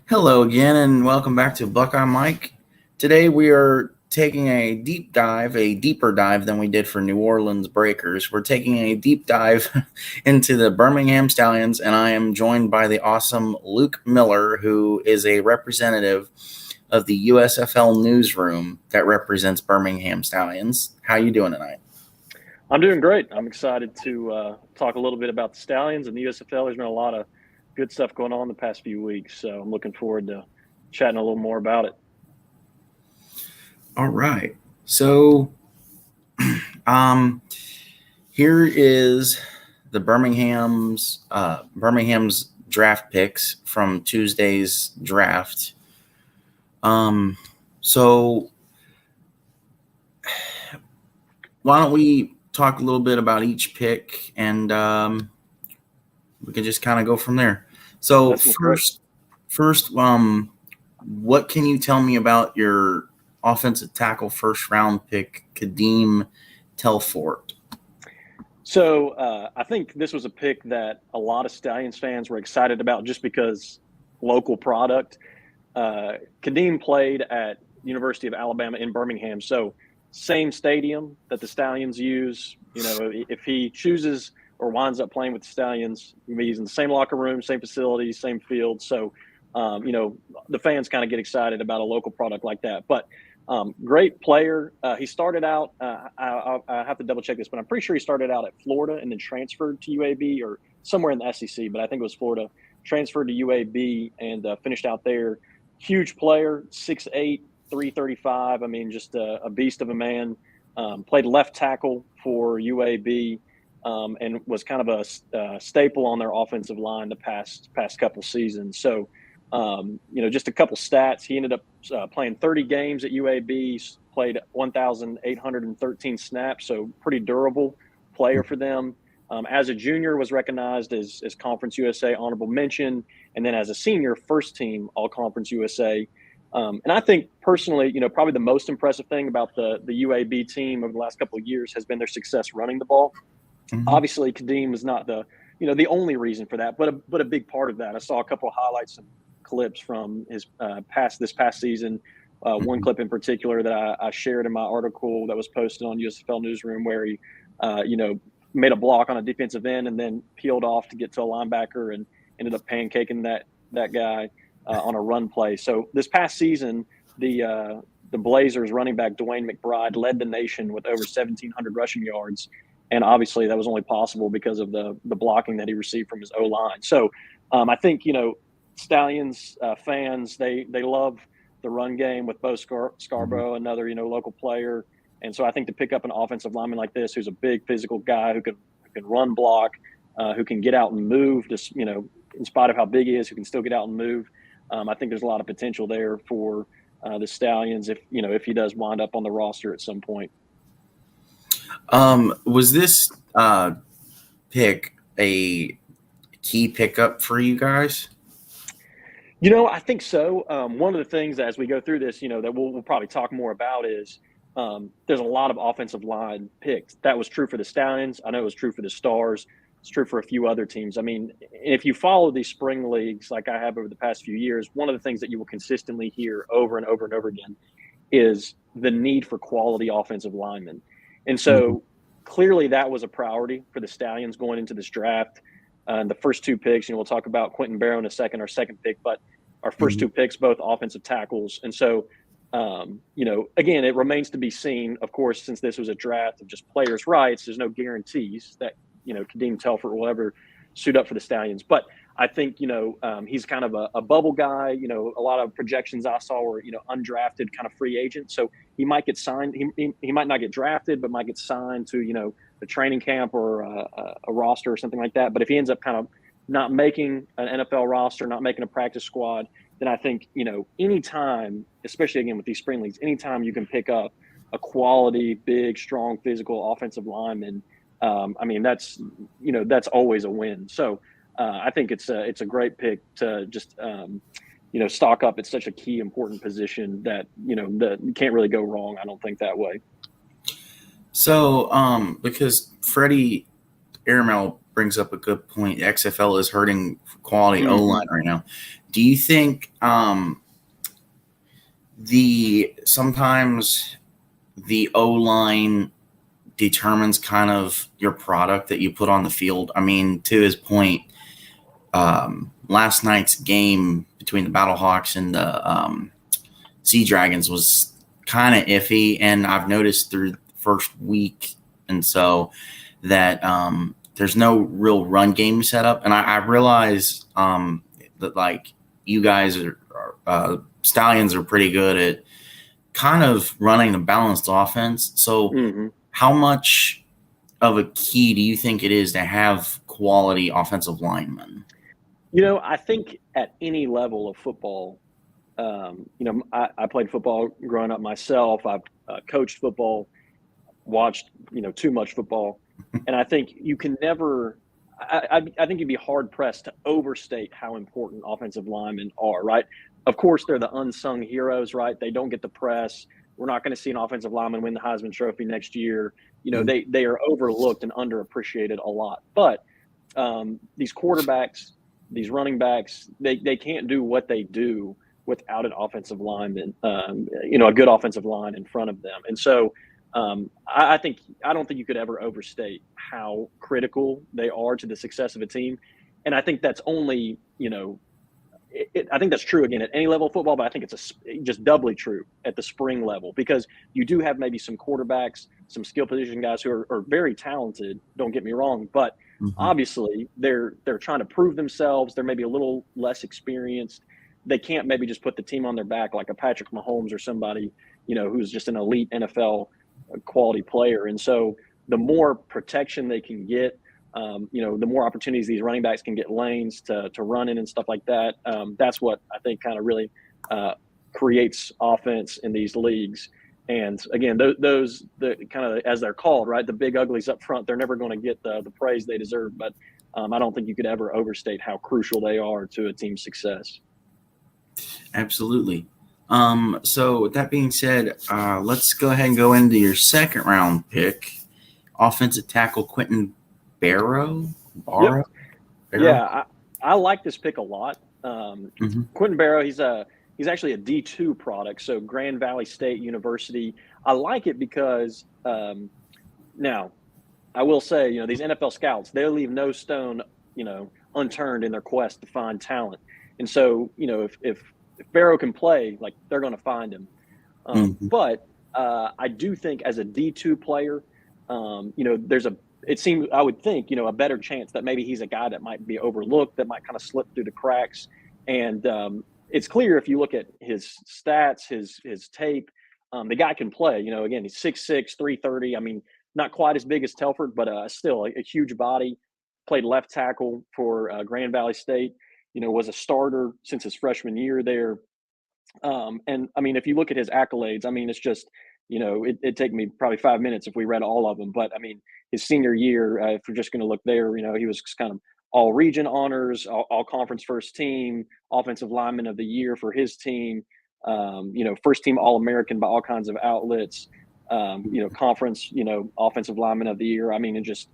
Hello again, and welcome back to Buckeye Mike. Today we are taking a deeper dive than we did for New Orleans Breakers. We're taking a deep dive into the Birmingham Stallions, and I am joined by the awesome Luke Miller, who is a representative of the USFL Newsroom that represents Birmingham Stallions. How you doing tonight? I'm doing great. I'm excited to talk a little bit about the Stallions and the USFL. There's been a lot of good stuff going on the past few weeks, so I'm looking forward to chatting a little more about it. All right. So, here is the Birmingham's draft picks from Tuesday's draft. So why don't we talk a little bit about each pick, and we can just kind of go from there. So first, what can you tell me about your offensive tackle first round pick, Kadeem Telfort? So I think this was a pick that a lot of Stallions fans were excited about just because local product. Kadeem played at University of Alabama in Birmingham, so same stadium that the Stallions use. You know, if he chooses or winds up playing with the Stallions, he's in the same locker room, same facilities, same field. So, the fans kind of get excited about a local product like that. But great player. He started out, I have to double check this, but I'm pretty sure he started out at Florida and then transferred to UAB or somewhere in the SEC, but I think it was Florida. Transferred to UAB and finished out there. Huge player, 6'8", 335. I mean, just a beast of a man. Played left tackle for UAB and was kind of a staple on their offensive line the past couple seasons. So, just a couple stats. He ended up playing 30 games at UAB, played 1,813 snaps, so pretty durable player for them. As a junior, was recognized as Conference USA honorable mention, and then as a senior, first team All Conference USA. And I think personally, probably the most impressive thing about the UAB team over the last couple of years has been their success running the ball. Mm-hmm. Obviously, Kadeem is not the only reason for that, but a big part of that. I saw a couple of highlights and clips from his this past season. One clip in particular that I shared in my article that was posted on USFL Newsroom, where he, made a block on a defensive end and then peeled off to get to a linebacker and ended up pancaking that guy on a run play. So this past season, the Blazers running back Dwayne McBride led the nation with over 1,700 rushing yards. And obviously that was only possible because of the blocking that he received from his O-line. So I think, Stallions fans, they love the run game with Bo Scarborough, another, local player. And so I think to pick up an offensive lineman like this, who's a big physical guy who can run block, who can get out and move, just, in spite of how big he is, who can still get out and move. I think there's a lot of potential there for the Stallions if he does wind up on the roster at some point. Was this pick a key pickup for you guys? I think so. One of the things as we go through this, that we'll probably talk more about is there's a lot of offensive line picks. That was true for the Stallions. I know it was true for the Stars. It's true for a few other teams. I mean, if you follow these spring leagues like I have over the past few years, one of the things that you will consistently hear over and over and over again is the need for quality offensive linemen. And so clearly that was a priority for the Stallions going into this draft. The first two picks, we'll talk about Quentin Barrow in a second, our second pick, but our first two picks, both offensive tackles. And so, again, it remains to be seen, of course, since this was a draft of just players' rights, there's no guarantees that, Kadeem Telfort will ever suit up for the Stallions. But I think, he's kind of a bubble guy. A lot of projections I saw were, undrafted kind of free agent. So he might get signed. He might not get drafted, but might get signed to, a training camp or a roster or something like that. But if he ends up kind of not making an NFL roster, not making a practice squad, then I think, anytime, especially again with these spring leagues, anytime you can pick up a quality, big, strong, physical offensive lineman, that's always a win. So I think it's a great pick to just, stock up at such a key, important position that, that you can't really go wrong. I don't think that way. So, because Freddie Airmail brings up a good point. XFL is hurting quality Mm-hmm. O-line right now. Do you think sometimes the O-line determines kind of your product that you put on the field? I mean, to his point, last night's game between the Battlehawks and the Sea Dragons was kind of iffy, and I've noticed through the first week and so that there's no real run game set up, and I realize that like you guys are Stallions are pretty good at kind of running a balanced offense. So how much of a key do you think it is to have quality offensive linemen? I think at any level of football, I played football growing up myself. I've coached football, watched, too much football. And I think you can never – I think you'd be hard-pressed to overstate how important offensive linemen are, right? Of course, they're the unsung heroes, right? They don't get the press. We're not going to see an offensive lineman win the Heisman Trophy next year. They are overlooked and underappreciated a lot. But these quarterbacks, these running backs, they can't do what they do without an offensive lineman, a good offensive line in front of them. And so I don't think you could ever overstate how critical they are to the success of a team. And I think that's only, I think that's true again at any level of football, but I think it's just doubly true at the spring level, because you do have maybe some quarterbacks, some skill position guys who are very talented. Don't get me wrong, but obviously they're trying to prove themselves. They're maybe a little less experienced. They can't maybe just put the team on their back like a Patrick Mahomes or somebody, who's just an elite NFL quality player. And so the more protection they can get, the more opportunities these running backs can get lanes to run in and stuff like that. That's what I think kind of really creates offense in these leagues. And again, those kind of, as they're called, right, the big uglies up front, they're never going to get the praise they deserve. But I don't think you could ever overstate how crucial they are to a team's success. Absolutely. So with that being said, let's go ahead and go into your second round pick, offensive tackle Quentin Barrow. Yep. Yeah, I like this pick a lot. Quentin Barrow, he's actually a D2 product, so Grand Valley State University. I like it because now I will say, these NFL scouts, they leave no stone, unturned in their quest to find talent. And so, if Barrow can play, like, they're going to find him. But I do think as a D2 player, I would think, a better chance that maybe he's a guy that might be overlooked, that might kind of slip through the cracks. And it's clear if you look at his stats, his tape, the guy can play. Again, he's 6'6", 330. I mean, not quite as big as Telford, but still a huge body. Played left tackle for Grand Valley State. Was a starter since his freshman year there. And I mean, if you look at his accolades, I mean, it's just, it'd take me probably 5 minutes if we read all of them. But I mean, his senior year, if we're just going to look there, he was kind of all region honors, all conference first team, offensive lineman of the year for his team, first team All-American by all kinds of outlets, conference, offensive lineman of the year. I mean, and just,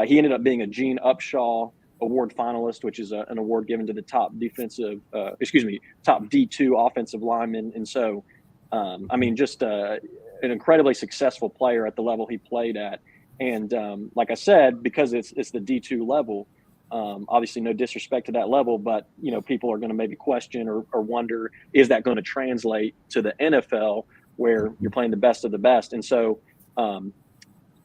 he ended up being a Gene Upshaw award finalist, which is an award given to the top top D2 offensive lineman. And so, I mean, just an incredibly successful player at the level he played at. And like I said, because it's the D2 level, obviously no disrespect to that level, but, people are going to maybe question or wonder, is that going to translate to the NFL where you're playing the best of the best? And so,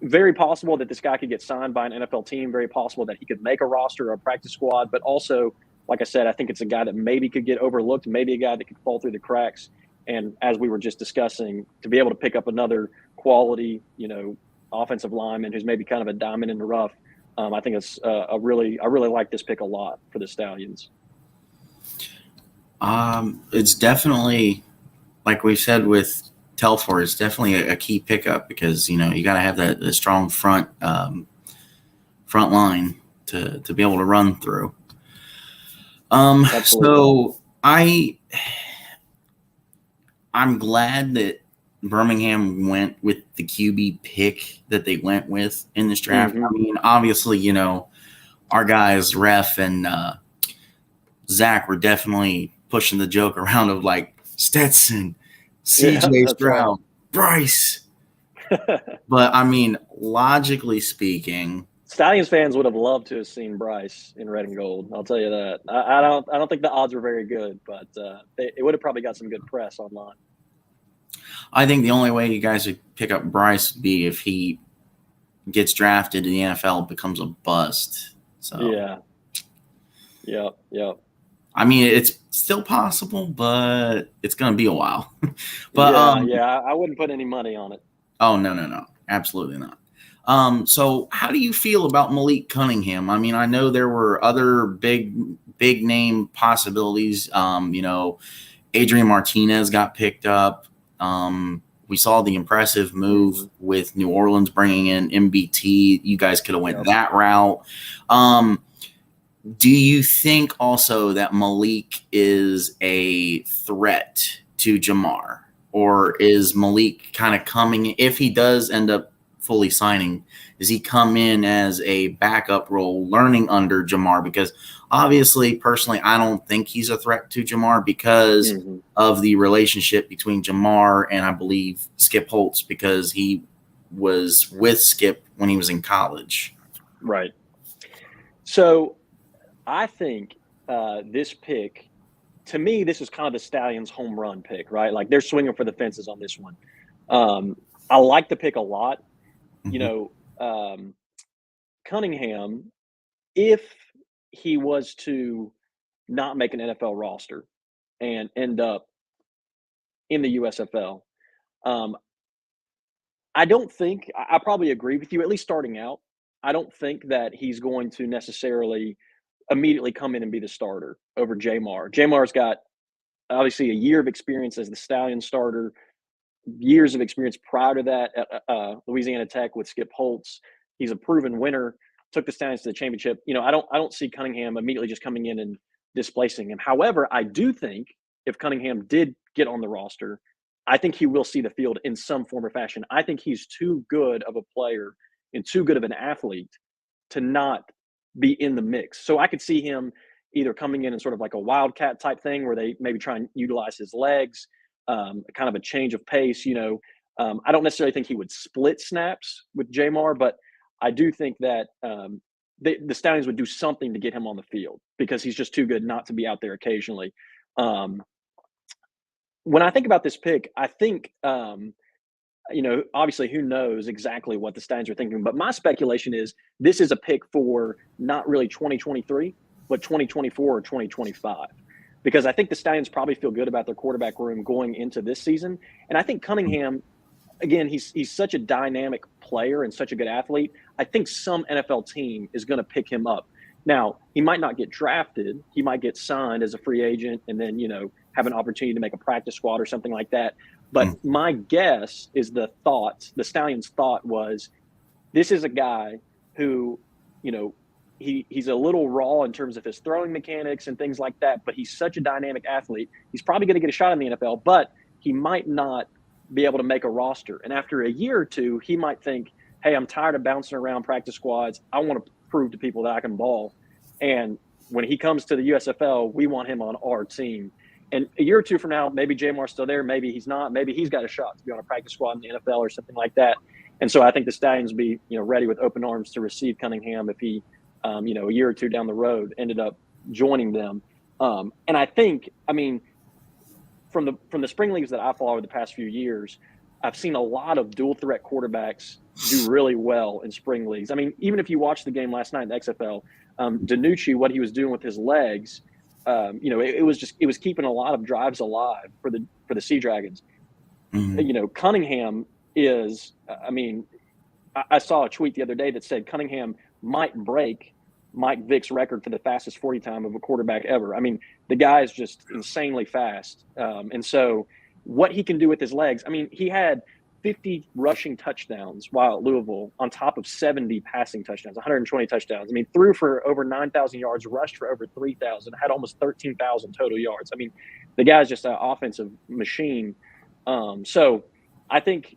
very possible that this guy could get signed by an NFL team, very possible that he could make a roster or a practice squad, but also, like I said, I think it's a guy that maybe could get overlooked, maybe a guy that could fall through the cracks. And as we were just discussing, to be able to pick up another quality, offensive lineman who's maybe kind of a diamond in the rough, I think it's I really like this pick a lot for the Stallions. It's definitely, like we said with Telford, it's definitely a key pickup because you got to have the strong front line to be able to run through. So I'm glad that Birmingham went with the QB pick that they went with in this draft. I mean, obviously, our guys, Ref and Zach, were definitely pushing the joke around of like Stetson, Yeah, CJ that's right. Stroud, Bryce. But I mean, logically speaking, Stallions fans would have loved to have seen Bryce in red and gold. I'll tell you that. I don't think the odds were very good, but it would have probably got some good press online. I think the only way you guys would pick up Bryce would be if he gets drafted in the NFL, becomes a bust. So Yeah. Yep. I mean, it's still possible, but it's going to be a while. But Yeah. I wouldn't put any money on it. oh no, absolutely not. So how do you feel about Malik Cunningham? I mean, I know there were other big name possibilities. Adrian Martinez got picked up. We saw the impressive move with New Orleans bringing in MBT. You guys could have went that route. Do you think also that Malik is a threat to Jamar? Or is Malik kind of coming, if he does end up fully signing, does he come in as a backup role learning under Jamar? Because obviously, personally, I don't think he's a threat to Jamar because of the relationship between Jamar and I believe Skip Holtz, because he was with Skip when he was in college. Right. So I think this pick, to me, this is kind of the Stallions' home run pick, right? Like they're swinging for the fences on this one. I like the pick a lot. Cunningham, if he was to not make an NFL roster and end up in the USFL, I don't think I probably agree with you, at least starting out. I don't think that he's going to necessarily immediately come in and be the starter over Jamar. Jamar's got obviously a year of experience as the Stallion starter, years of experience prior to that at Louisiana Tech with Skip Holtz. He's a proven winner, took the Stallions to the championship. I don't see Cunningham immediately just coming in and displacing him. However, I do think if Cunningham did get on the roster, I think he will see the field in some form or fashion. I think he's too good of a player and too good of an athlete to not be in the mix. So I could see him either coming in sort of like a wildcat type thing where they maybe try and utilize his legs, kind of a change of pace. I don't necessarily think he would split snaps with Jamar, but I do think that the Stallions would do something to get him on the field because he's just too good not to be out there occasionally. When I think about this pick, I think obviously who knows exactly what the Stallions are thinking, but my speculation is this is a pick for not really 2023, but 2024 or 2025, because I think the Stallions probably feel good about their quarterback room going into this season. And I think Cunningham, again, he's such a dynamic player and such a good athlete. I think some NFL team is going to pick him up. Now, he might not get drafted. He might get signed as a free agent and then, have an opportunity to make a practice squad or something like that. But my guess is the Stallions' thought was, this is a guy who, he's a little raw in terms of his throwing mechanics and things like that, but he's such a dynamic athlete. He's probably going to get a shot in the NFL, but he might not be able to make a roster. And after a year or two, he might think, hey, I'm tired of bouncing around practice squads. I want to prove to people that I can ball. And when he comes to the USFL, we want him on our team. And a year or two from now, maybe Jamar's still there. Maybe he's not. Maybe he's got a shot to be on a practice squad in the NFL or something like that. And so I think the Stallions will be, ready with open arms to receive Cunningham if he, a year or two down the road ended up joining them. And I think, from the spring leagues that I followed the past few years, I've seen a lot of dual threat quarterbacks do really well in spring leagues. Even if you watched the game last night in the XFL, DiNucci, what he was doing with his legs, it was keeping a lot of drives alive for the Sea Dragons. Cunningham is, I saw a tweet the other day that said Cunningham might break Mike Vick's record for the fastest 40 time of a quarterback ever. The guy is just insanely fast. And so what he can do with his legs, he had 50 rushing touchdowns while at Louisville on top of 70 passing touchdowns, 120 touchdowns. Threw for over 9,000 yards, rushed for over 3,000, had almost 13,000 total yards. The guy's just an offensive machine. So I think,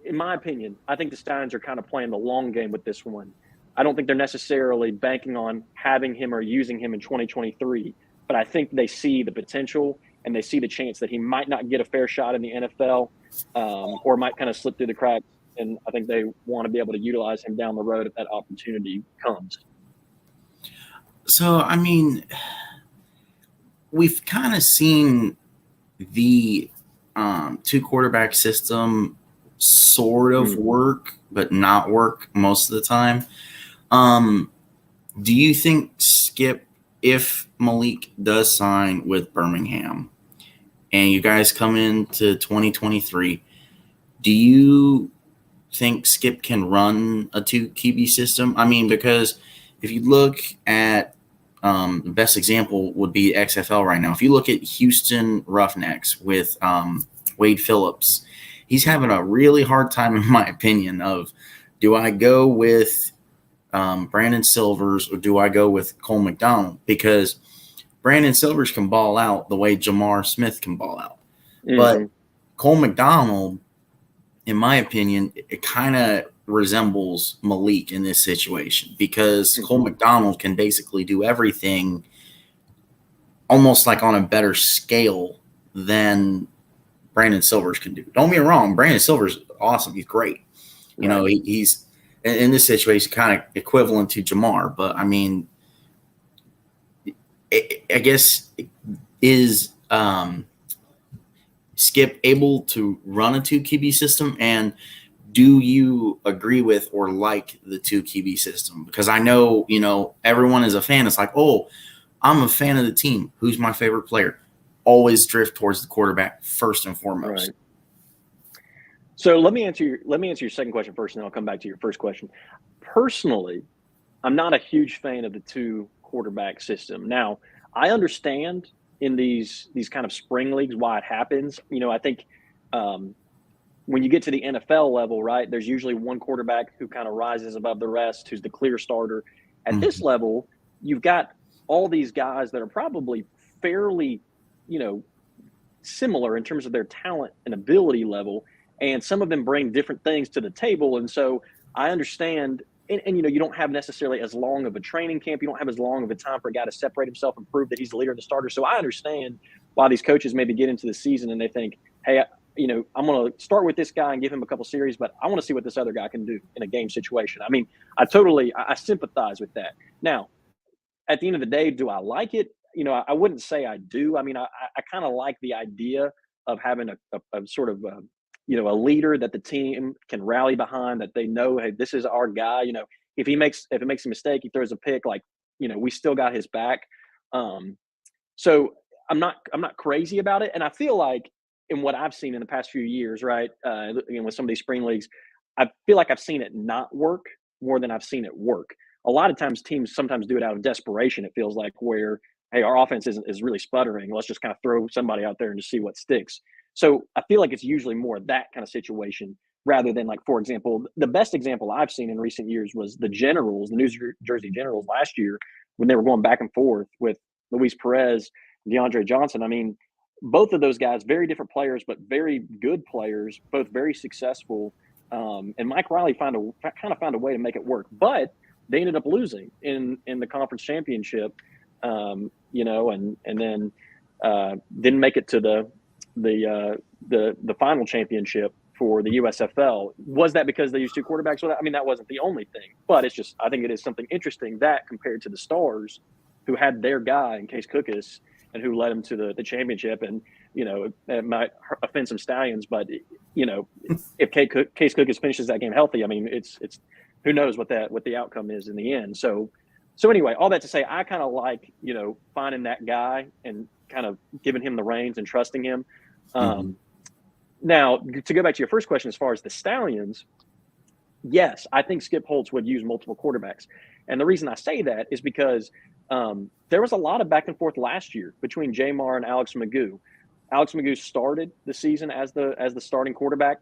in my opinion, I think the Stallions are kind of playing the long game with this one. I don't think they're necessarily banking on having him or using him in 2023, but I think they see the potential and they see the chance that he might not get a fair shot in the NFL, or might kind of slip through the cracks. And I think they want to be able to utilize him down the road if that opportunity comes. So, I mean, we've kind of seen the two quarterback system sort of work, but not work most of the time. Do you think, Skip, if Malik does sign with Birmingham and you guys come into 2023, do you think Skip can run a two QB system? I mean, because if you look at the best example would be XFL right now. If you look at Houston Roughnecks with Wade Phillips, he's having a really hard time, in my opinion, of do I go with Brandon Silvers or do I go with Cole McDonald? Because Brandon Silvers can ball out the way Jamar Smith can ball out. Mm-hmm. But Cole McDonald, in my opinion, it kind of resembles Malik in this situation because Cole McDonald can basically do everything almost like on a better scale than Brandon Silvers can do. Don't get me wrong, Brandon Silvers is awesome. He's great. You know, he's in this situation kind of equivalent to Jamar, but I mean, I guess is Skip able to run a two QB system, and do you agree with or like the two QB system? Because I know, you know, everyone is a fan. It's like, oh, I'm a fan of the team. Who's my favorite player? Always drift towards the quarterback first and foremost. Right. So let me answer your second question first, and then I'll come back to your first question. Personally, I'm not a huge fan of the two quarterback system. Now, I understand in these kind of spring leagues why it happens. You know, I think when you get to the NFL level, right, there's usually one quarterback who kind of rises above the rest, who's the clear starter. At this level, you've got all these guys that are probably fairly, you know, similar in terms of their talent and ability level, and some of them bring different things to the table. And so I understand, and you know, you don't have necessarily as long of a training camp. You don't have as long of a time for a guy to separate himself and prove that he's the leader of the starter. So I understand why these coaches maybe get into the season and they think, hey, you know, I'm going to start with this guy and give him a couple series, but I want to see what this other guy can do in a game situation. I mean, I sympathize with that. Now, at the end of the day, do I like it? You know, I wouldn't say I do. I mean, I kind of like the idea of having a sort of, you know, a leader that the team can rally behind, that they know, hey, this is our guy. You know, if it makes a mistake, he throws a pick, like, you know, we still got his back. So I'm not crazy about it. And I feel like in what I've seen in the past few years, right, again, with some of these spring leagues, I feel like I've seen it not work more than I've seen it work. A lot of times teams sometimes do it out of desperation, it feels like, where, hey, our offense is really sputtering. Let's just kind of throw somebody out there and just see what sticks. So I feel like it's usually more that kind of situation rather than, like, for example, the best example I've seen in recent years was the Generals, the New Jersey Generals last year, when they were going back and forth with Luis Perez, DeAndre Johnson. I mean, both of those guys, very different players, but very good players, both very successful. And Mike Riley kind of found a way to make it work, but they ended up losing in the conference championship, you know, and then didn't make it to the final championship for the USFL. Was that because they used two quarterbacks? Well, I mean, that wasn't the only thing, but it's just, I think it is something interesting that compared to the Stars, who had their guy in Case Cookus and who led them to the championship. And, you know, it might offend some Stallions, but, you know, if Case Cookus finishes that game healthy, I mean, it's who knows what the outcome is in the end. So anyway, all that to say, I kind of like, you know, finding that guy and kind of giving him the reins and trusting him. Now, to go back to your first question, as far as the Stallions, yes, I think Skip Holtz would use multiple quarterbacks. And the reason I say that is because there was a lot of back and forth last year between Jamar and Alex Magoo. Alex Magoo started the season as the starting quarterback.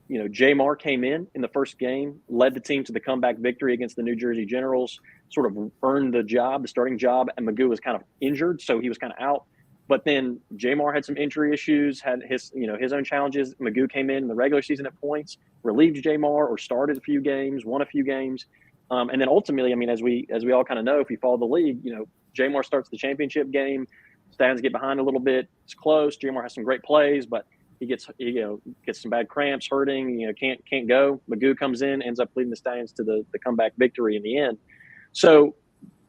You know, Jamar came in the first game, led the team to the comeback victory against the New Jersey Generals, sort of earned the starting job, and Magoo was kind of injured, so he was kind of out. But then Jamar had some injury issues, had his own challenges. Magoo came in the regular season at points, relieved Jamar, or started a few games, won a few games. And then ultimately, I mean, as we all kind of know, if you follow the league, you know, Jamar starts the championship game. Stallions get behind a little bit. It's close. Jamar has some great plays, but he gets some bad cramps, hurting. You know, can't go. Magoo comes in, ends up leading the Stallions to the comeback victory in the end. So,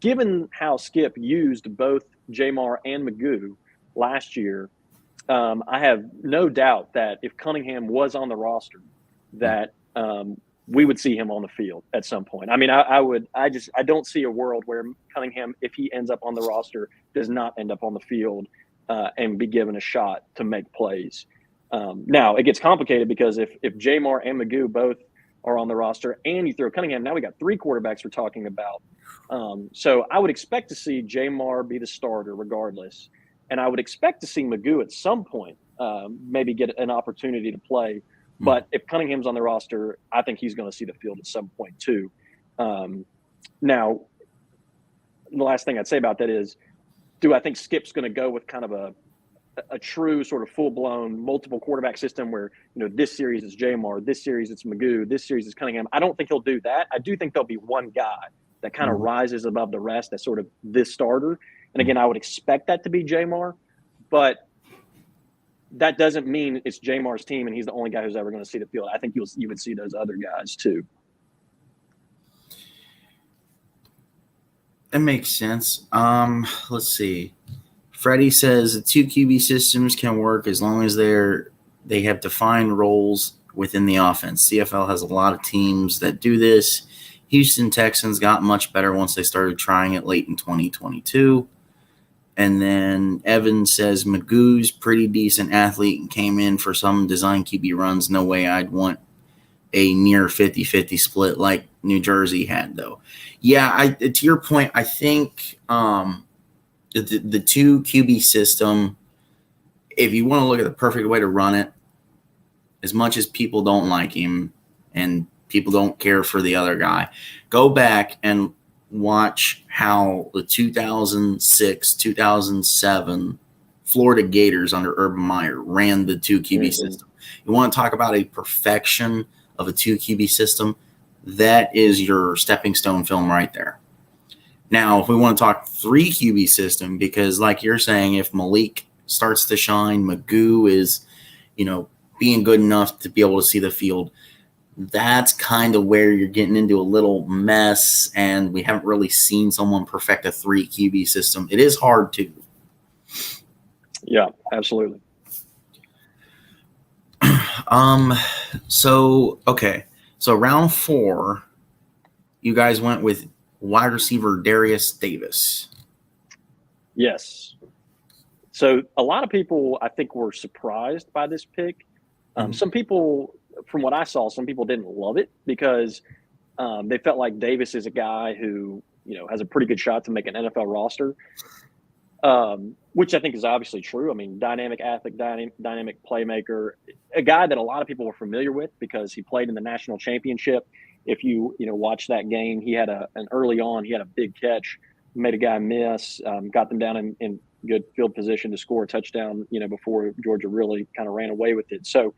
given how Skip used both Jamar and Magoo last year, I have no doubt that if Cunningham was on the roster, that we would see him on the field at some point. I mean, I don't see a world where Cunningham, if he ends up on the roster, does not end up on the field and be given a shot to make plays. Now it gets complicated because if Jamar and Magoo both are on the roster and you throw Cunningham, now we got 3 quarterbacks we're talking about. So I would expect to see Jamar be the starter regardless. And I would expect to see Magoo at some point maybe get an opportunity to play. But if Cunningham's on the roster, I think he's going to see the field at some point too. Now, the last thing I'd say about that is, do I think Skip's going to go with kind of a true sort of full-blown multiple quarterback system where, you know, this series is Jamar, this series it's Magoo, this series is Cunningham? I don't think he'll do that. I do think there'll be one guy that kind of rises above the rest that's sort of this starter. And again, I would expect that to be Jamar, but that doesn't mean it's Jamar's team and he's the only guy who's ever going to see the field. I think you would see those other guys too. That makes sense. Let's see. Freddie says the 2 QB systems can work as long as they have defined roles within the offense. CFL has a lot of teams that do this. Houston Texans got much better once they started trying it late in 2022. And then Evan says Magoo's pretty decent athlete and came in for some design QB runs. No way I'd want a near 50-50 split like New Jersey had, though. Yeah, to your point, I think the 2 QB system, if you want to look at the perfect way to run it, as much as people don't like him and people don't care for the other guy, go back and watch how the 2006-2007 Florida Gators under Urban Meyer ran the 2 QB system. You want to talk about a perfection of a 2 QB system? That is your stepping stone film right there. Now, if we want to talk 3 QB system, because like you're saying, if Malik starts to shine, Magoo is, you know, being good enough to be able to see the field, that's kind of where you're getting into a little mess, and we haven't really seen someone perfect a 3 QB system. It is hard to. Yeah, absolutely. So round 4, you guys went with wide receiver Darius Davis. Yes. So a lot of people, I think, were surprised by this pick. Some people, from what I saw, some people didn't love it because they felt like Davis is a guy who, you know, has a pretty good shot to make an NFL roster, which I think is obviously true. I mean, dynamic athlete, dynamic playmaker, a guy that a lot of people were familiar with because he played in the national championship. If you watch that game, he had early on, he had a big catch, made a guy miss, got them down in good field position to score a touchdown, before Georgia really kind of ran away with it. So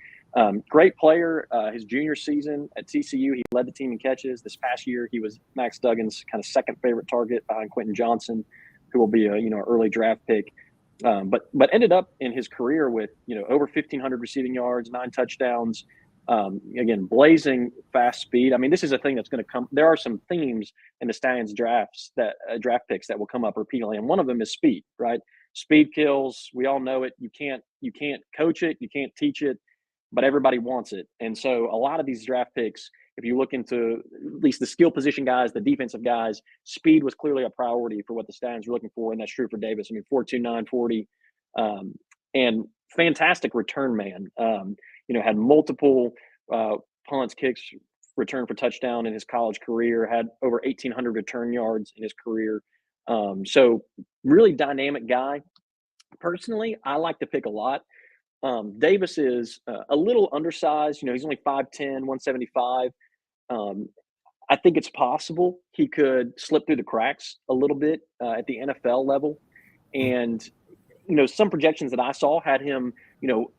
great player. His junior season at TCU, he led the team in catches. This past year, he was Max Duggan's kind of second favorite target behind Quentin Johnson, who will be a early draft pick. But ended up in his career with over 1,500 receiving yards, 9 touchdowns. Again, blazing fast speed. I mean, this is a thing that's going to come. There are some themes in the Stallions draft picks that will come up repeatedly, and one of them is speed. Right? Speed kills. We all know it. You can't coach it. You can't teach it, but everybody wants it. And so, a lot of these draft picks, if you look into at least the skill position guys, the defensive guys, speed was clearly a priority for what the Stallions were looking for, and that's true for Davis. I mean, 4.29 40, and fantastic return man. Had multiple punts, kicks, return for touchdown in his college career, had over 1,800 return yards in his career. So really dynamic guy. Personally, I like the pick a lot. Davis is a little undersized. He's only 5'10", 175. I think it's possible he could slip through the cracks a little bit at the NFL level. And, some projections that I saw had him,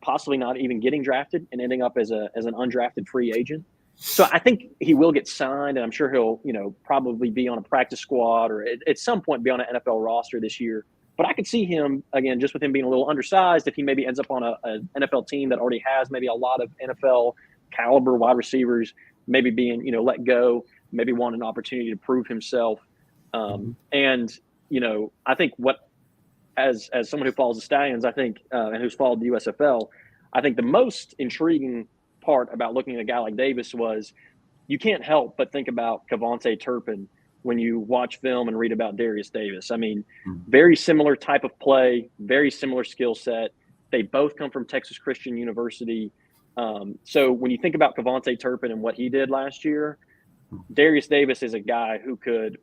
possibly not even getting drafted and ending up as an undrafted free agent. So I think he will get signed, and I'm sure he'll, probably be on a practice squad or at some point be on an NFL roster this year. But I could see him, again, just with him being a little undersized, if he maybe ends up on an NFL team that already has maybe a lot of NFL caliber wide receivers, maybe being, let go, maybe want an opportunity to prove himself. And, I think as someone who follows the Stallions, I think, and who's followed the USFL, I think the most intriguing part about looking at a guy like Davis was you can't help but think about Cavante Turpin when you watch film and read about Darius Davis. I mean, very similar type of play, very similar skill set. They both come from Texas Christian University. So when you think about Cavante Turpin and what he did last year, Darius Davis is a guy who could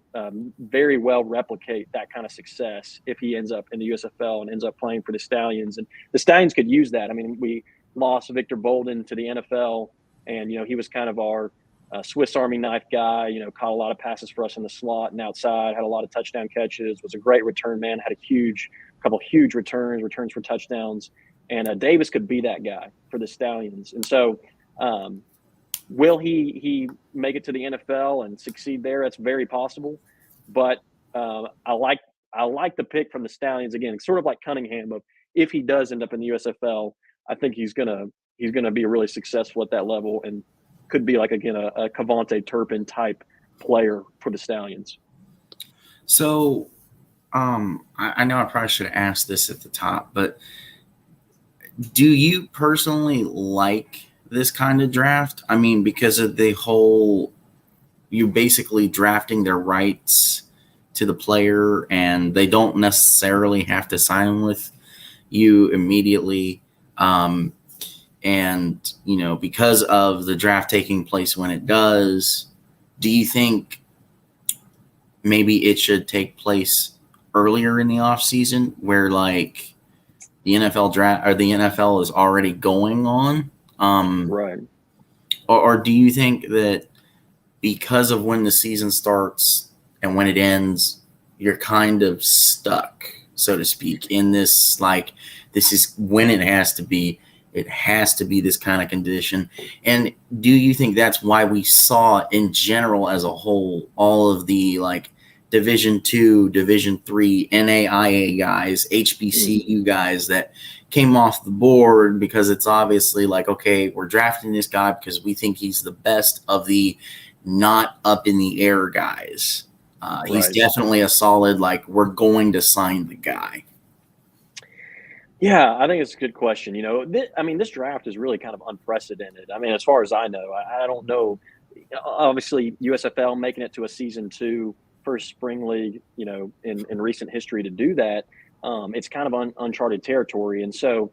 very well replicate that kind of success if he ends up in the USFL and ends up playing for the Stallions. And the Stallions could use that. I mean, we lost Victor Bolden to the NFL, and, he was kind of our Swiss Army knife guy, caught a lot of passes for us in the slot and outside, had a lot of touchdown catches, was a great return man, had a couple huge returns for touchdowns. And Davis could be that guy for the Stallions. And so, will he make it to the NFL and succeed there? That's very possible. But I like the pick from the Stallions again, sort of like Cunningham. Of if he does end up in the USFL, I think he's gonna be really successful at that level and could be like again a Cavante Turpin type player for the Stallions. So, I know I probably should have asked this at the top, but do you personally like this kind of draft? I mean, because of the whole, you basically drafting their rights to the player, and they don't necessarily have to sign with you immediately. And, because of the draft taking place when it does, do you think maybe it should take place earlier in the off season where like the NFL draft or the NFL is already going on? Right. Or do you think that because of when the season starts and when it ends, you're kind of stuck, so to speak, in this, like, this is when it has to be this kind of condition? And do you think that's why we saw in general as a whole, all of the like Division II, Division III, NAIA guys, HBCU guys that came off the board because it's obviously like, okay, we're drafting this guy because we think he's the best of the not up in the air guys. He's definitely a solid, like, we're going to sign the guy. Yeah, I think it's a good question. This draft is really kind of unprecedented. I mean, as far as I know, I don't know. Obviously, USFL making it to a season 2 first spring league, in recent history to do that. It's kind of uncharted territory. And so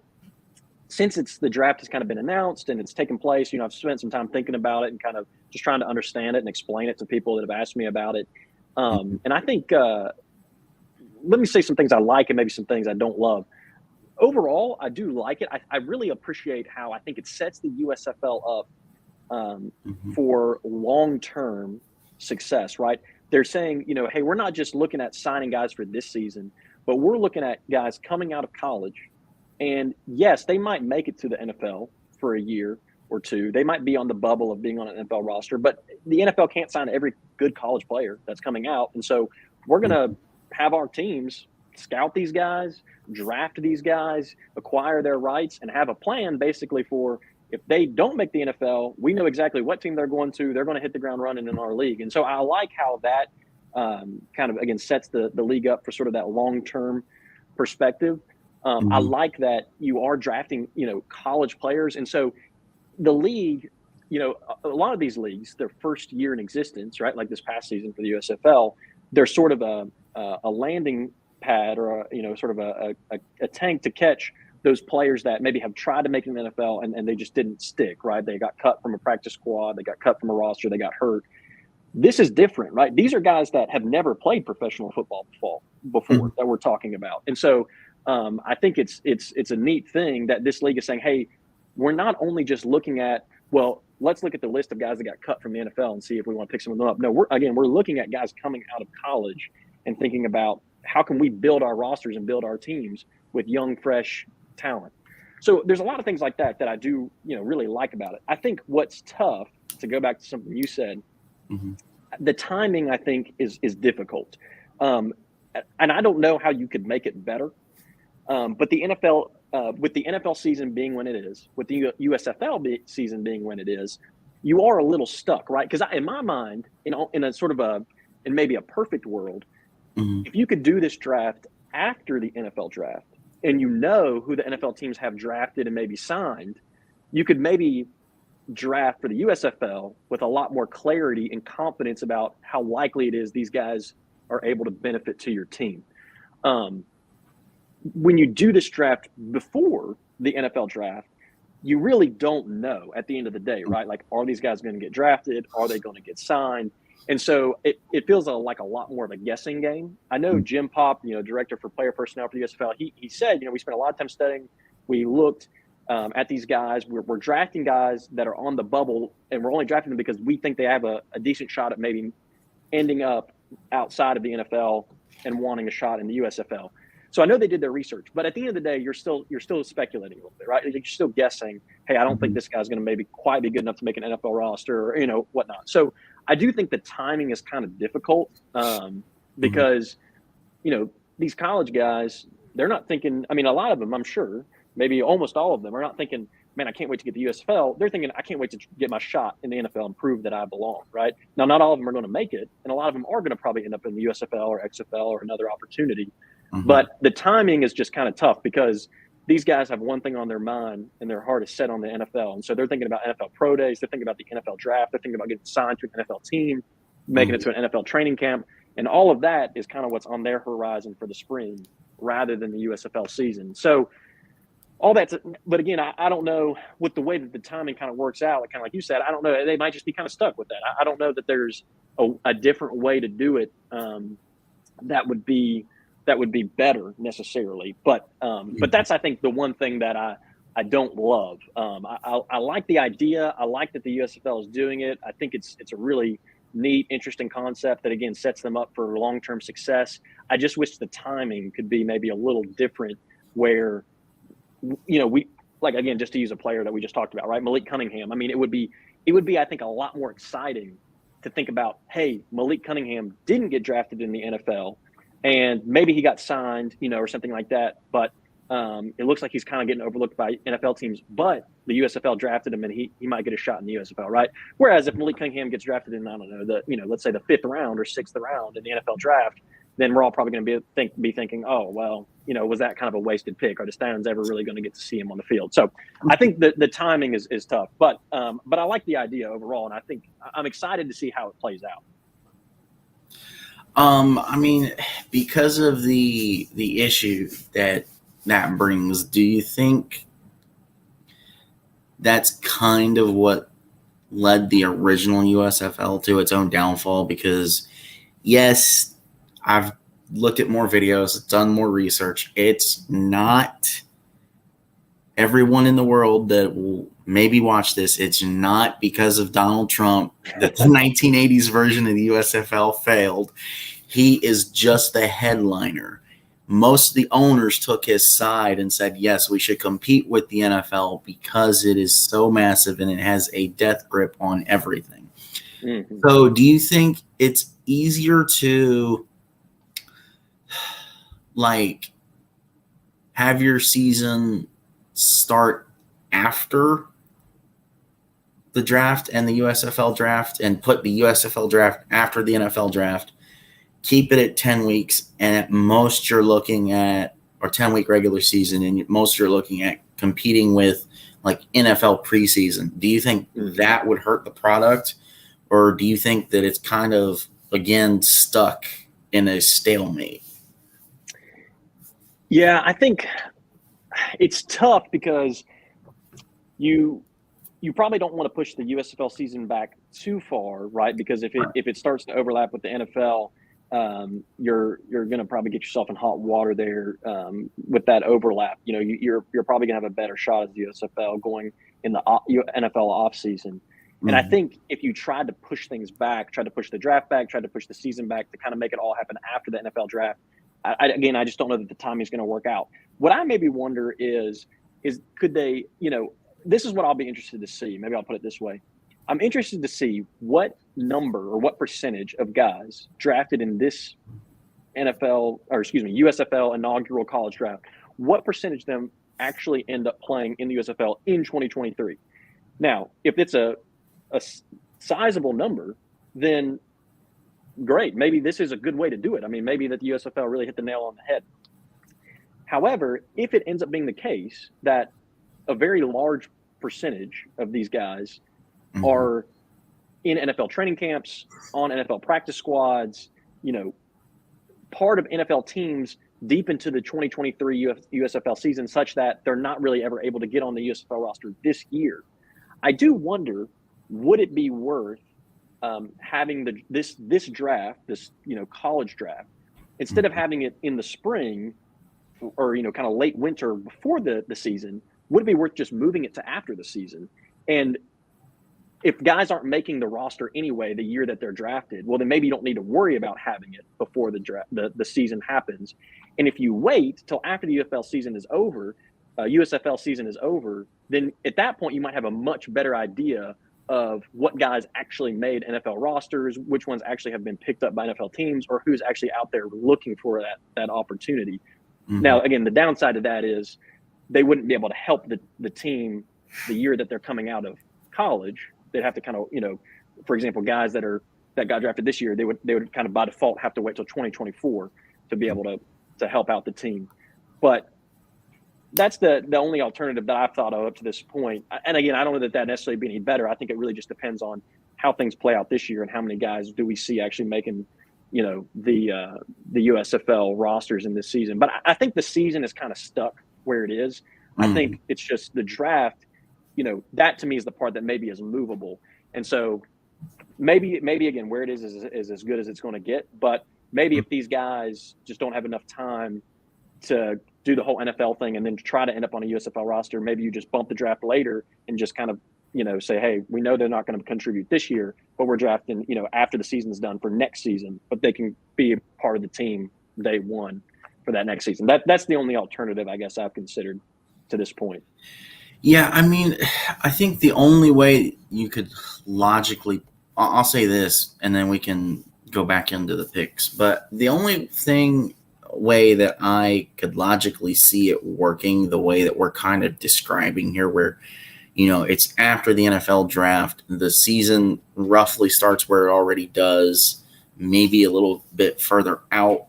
since the draft has kind of been announced and it's taken place, I've spent some time thinking about it and kind of just trying to understand it and explain it to people that have asked me about it. And I think, let me say some things I like and maybe some things I don't love. Overall, I do like it. I really appreciate how I think it sets the USFL up for long-term success, right? They're saying, hey, we're not just looking at signing guys for this season, but we're looking at guys coming out of college. And yes, they might make it to the NFL for a year or two. They might be on the bubble of being on an NFL roster, but the NFL can't sign every good college player that's coming out. And so we're going to have our teams scout these guys, draft these guys, acquire their rights, and have a plan basically for if they don't make the NFL, we know exactly what team they're going to. They're going to hit the ground running in our league. And so I like how that kind of, again, sets the league up for sort of that long-term perspective. I like that you are drafting, college players. And so the league, a lot of these leagues, their first year in existence, right, like this past season for the USFL, they're sort of a landing pad or sort of a tank to catch those players that maybe have tried to make it in the NFL and they just didn't stick, right? They got cut from a practice squad, they got cut from a roster, they got hurt. This is different, right? These are guys that have never played professional football before that we're talking about. And so I think it's a neat thing that this league is saying, hey, we're not only just looking at, well, let's look at the list of guys that got cut from the NFL and see if we want to pick some of them up. No, we're looking at guys coming out of college and thinking about how can we build our rosters and build our teams with young, fresh talent. So there's a lot of things like that I do, really like about it. I think what's tough to go back to something you said, Mm-hmm. the timing I think is difficult, and I don't know how you could make it better. But the NFL, with the NFL season being when it is, with the USFL season being when it is, you are a little stuck, right? Because in my mind, in a sort of in maybe a perfect world, Mm-hmm. if you could do this draft after the NFL draft, and you know who the NFL teams have drafted and maybe signed, you could maybe draft for the USFL with a lot more clarity and confidence about how likely it is these guys are able to benefit to your team. When you do this draft before the NFL draft, you really don't know at the end of the day, right? Like, are these guys going to get drafted? Are they going to get signed? And so it feels like a lot more of a guessing game. I know Jim Pop, director for player personnel for the USFL, he said, we spent a lot of time studying. We looked at these guys. We're drafting guys that are on the bubble, and we're only drafting them because we think they have a decent shot at maybe ending up outside of the NFL and wanting a shot in the USFL. So I know they did their research, but at the end of the day, you're still speculating a little bit, right? You're still guessing, hey, I don't think this guy's going to maybe quite be good enough to make an NFL roster or, whatnot. So I do think the timing is kind of difficult because, these college guys, they're not thinking, a lot of them, I'm sure, maybe almost all of them are not thinking, man, I can't wait to get the USFL. They're thinking, I can't wait to get my shot in the NFL and prove that I belong, right? Now, not all of them are going to make it, and a lot of them are going to probably end up in the USFL or XFL or another opportunity. Mm-hmm. But the timing is just kind of tough because these guys have one thing on their mind and their heart is set on the NFL. And so they're thinking about NFL pro days. They're thinking about the NFL draft. They're thinking about getting signed to an NFL team, making it to an NFL training camp. And all of that is kind of what's on their horizon for the spring rather than the USFL season. So all that's, but again, I don't know with the way that the timing kind of works out, kind of like you said, I don't know. They might just be kind of stuck with that. I don't know that there's a different way to do it that would be better necessarily. But that's, I think, the one thing that I don't love. I like the idea. I like that the USFL is doing it. I think it's a really neat, interesting concept that, again, sets them up for long-term success. I just wish the timing could be maybe a little different where, we, like, again, just to use a player that we just talked about, right? Malik Cunningham. It would be, I think, a lot more exciting to think about, hey, Malik Cunningham didn't get drafted in the NFL, and maybe he got signed, or something like that. But it looks like he's kind of getting overlooked by NFL teams. But the USFL drafted him, and he might get a shot in the USFL, right? Whereas if Malik Cunningham gets drafted in, I don't know, let's say the 5th round or 6th round in the NFL draft, then we're all probably going to be thinking, oh, well, was that kind of a wasted pick? Are the Stallions ever really going to get to see him on the field? So I think the timing is tough. But I like the idea overall, and I think I'm excited to see how it plays out. Because of the issue that brings, do you think that's kind of what led the original USFL to its own downfall? Because, yes, I've looked at more videos, done more research. It's not everyone in the world that will maybe watch this. It's not because of Donald Trump that the 1980s version of the USFL failed. He is just the headliner. Most of the owners took his side and said, yes, we should compete with the NFL because it is so massive and it has a death grip on everything. Mm-hmm. So do you think it's easier to have your season start after the draft and the USFL draft and put the USFL draft after the NFL draft, keep it at 10 weeks, and at most you're looking at, or 10-week regular season, and most you're looking at competing with NFL preseason? Do you think that would hurt the product, or do you think that it's kind of, again, stuck in a stalemate? Yeah, I think it's tough because you probably don't want to push the USFL season back too far, right? Because if it starts to overlap with the NFL, you're going to probably get yourself in hot water there with that overlap. You're probably going to have a better shot as the USFL going in the NFL offseason. Mm-hmm. And I think if you tried to push things back, tried to push the draft back, tried to push the season back to kind of make it all happen after the NFL draft, I just don't know that the timing is going to work out. What I maybe wonder is could they, this is what I'll be interested to see. Maybe I'll put it this way. I'm interested to see what number or what percentage of guys drafted in this USFL inaugural college draft, what percentage of them actually end up playing in the USFL in 2023? Now, if it's a sizable number, then great. Maybe this is a good way to do it. I mean, maybe that the USFL really hit the nail on the head. However, if it ends up being the case that a very large percentage of these guys are in NFL training camps, on NFL practice squads, part of NFL teams deep into the 2023 USFL season, such that they're not really ever able to get on the USFL roster this year. I do wonder, would it be worth having this draft, this college draft, instead of having it in the spring or kind of late winter before the season? Would it be worth just moving it to after the season? And if guys aren't making the roster anyway the year that they're drafted, well, then maybe you don't need to worry about having it before the season happens. And if you wait till after the USFL season is over, then at that point you might have a much better idea of what guys actually made NFL rosters, which ones actually have been picked up by NFL teams, or who's actually out there looking for that opportunity. Now, again, the downside of that is they wouldn't be able to help the team the year that they're coming out of college. They'd have to kind of, for example, guys that got drafted this year, they would kind of by default have to wait till 2024 to be able to help out the team. But that's the only alternative that I've thought of up to this point. And again, I don't know that necessarily be any better. I think it really just depends on how things play out this year and how many guys do we see actually making, the USFL rosters in this season. But I think the season is kind of stuck where it is. I think it's just the draft, that to me is the part that maybe is movable. And so maybe again, where it is as good as it's going to get. But maybe if these guys just don't have enough time to do the whole NFL thing and then try to end up on a USFL roster, maybe you just bump the draft later and just kind of, say, hey, we know they're not going to contribute this year, but we're drafting, after the season's done for next season, but they can be a part of the team day one for that next season. That's the only alternative I guess I've considered to this point. Yeah, I mean, I think the only way you could logically, I'll say this, and then we can go back into the picks, but the only way that I could logically see it working the way that we're kind of describing here, where, it's after the NFL draft, the season roughly starts where it already does, maybe a little bit further out,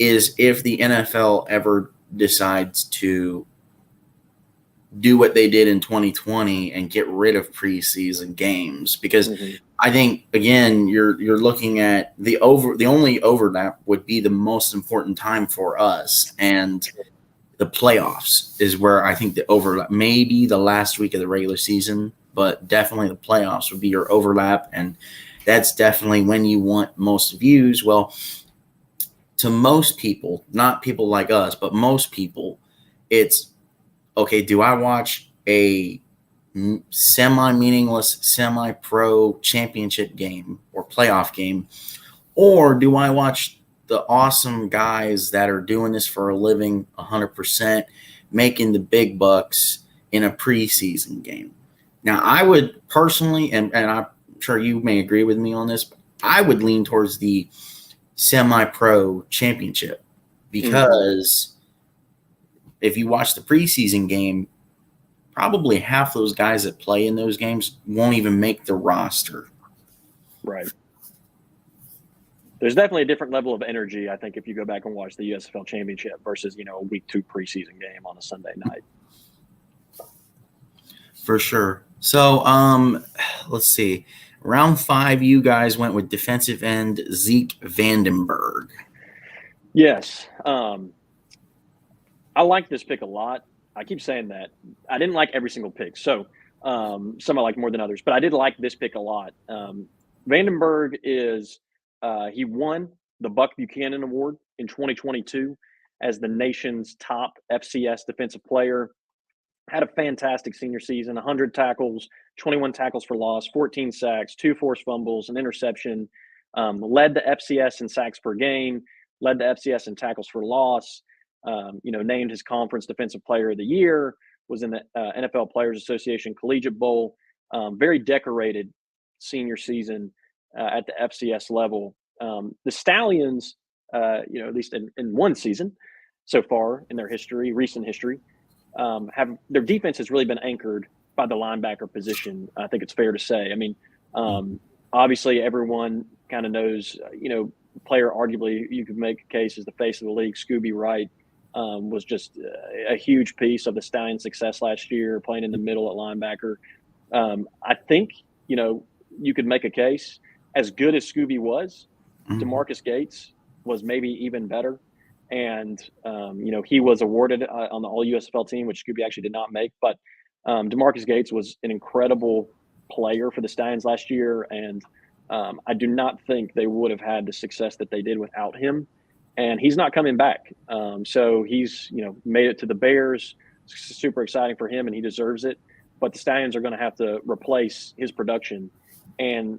is if the NFL ever decides to do what they did in 2020 and get rid of preseason games, because I think, again, you're looking at the only overlap would be the most important time for us, and the playoffs is where I think the overlap, maybe the last week of the regular season, but definitely the playoffs would be your overlap, and that's definitely when you want most views. Well, to most people, not people like us, but most people, it's okay, do I watch a semi-meaningless, semi-pro championship game or playoff game, or do I watch the awesome guys that are doing this for a living 100%, making the big bucks in a preseason game? Now, I would personally, and I'm sure you may agree with me on this, I would lean towards the semi-pro championship, because if you watch the preseason game, probably half those guys that play in those games won't even make the roster. Right. There's definitely a different level of energy, I think, if you go back and watch the USFL Championship versus, a week 2 preseason game on a Sunday night. For sure. So, let's see. Round 5, you guys went with defensive end Zeke Vandenberg. Yes. I like this pick a lot. I keep saying that. I didn't like every single pick. So some I like more than others, but I did like this pick a lot. Vandenberg is he won the Buck Buchanan Award in 2022 as the nation's top FCS defensive player. Had a fantastic senior season, 100 tackles, 21 tackles for loss, 14 sacks, 2 forced fumbles, an interception. Led the FCS in sacks per game, led the FCS in tackles for loss. Named his conference defensive player of the year, was in the NFL Players Association Collegiate Bowl. Very decorated senior season at the FCS level. The Stallions, at least in one season so far in their history, recent history, have their defense has really been anchored by the linebacker position. I think it's fair to say. I mean, obviously everyone kind of knows, player arguably you could make a case as the face of the league. Scooby Wright was just a huge piece of the Stallions' success last year, playing in the middle at linebacker. I think, you could make a case as good as Scooby was, DeMarcus Gates was maybe even better. And, he was awarded on the all USFL team, which Scooby actually did not make. But DeMarcus Gates was an incredible player for the Stallions last year. And I do not think they would have had the success that they did without him. And he's not coming back. So he's, made it to the Bears. Super exciting for him, and he deserves it. But the Stallions are going to have to replace his production. And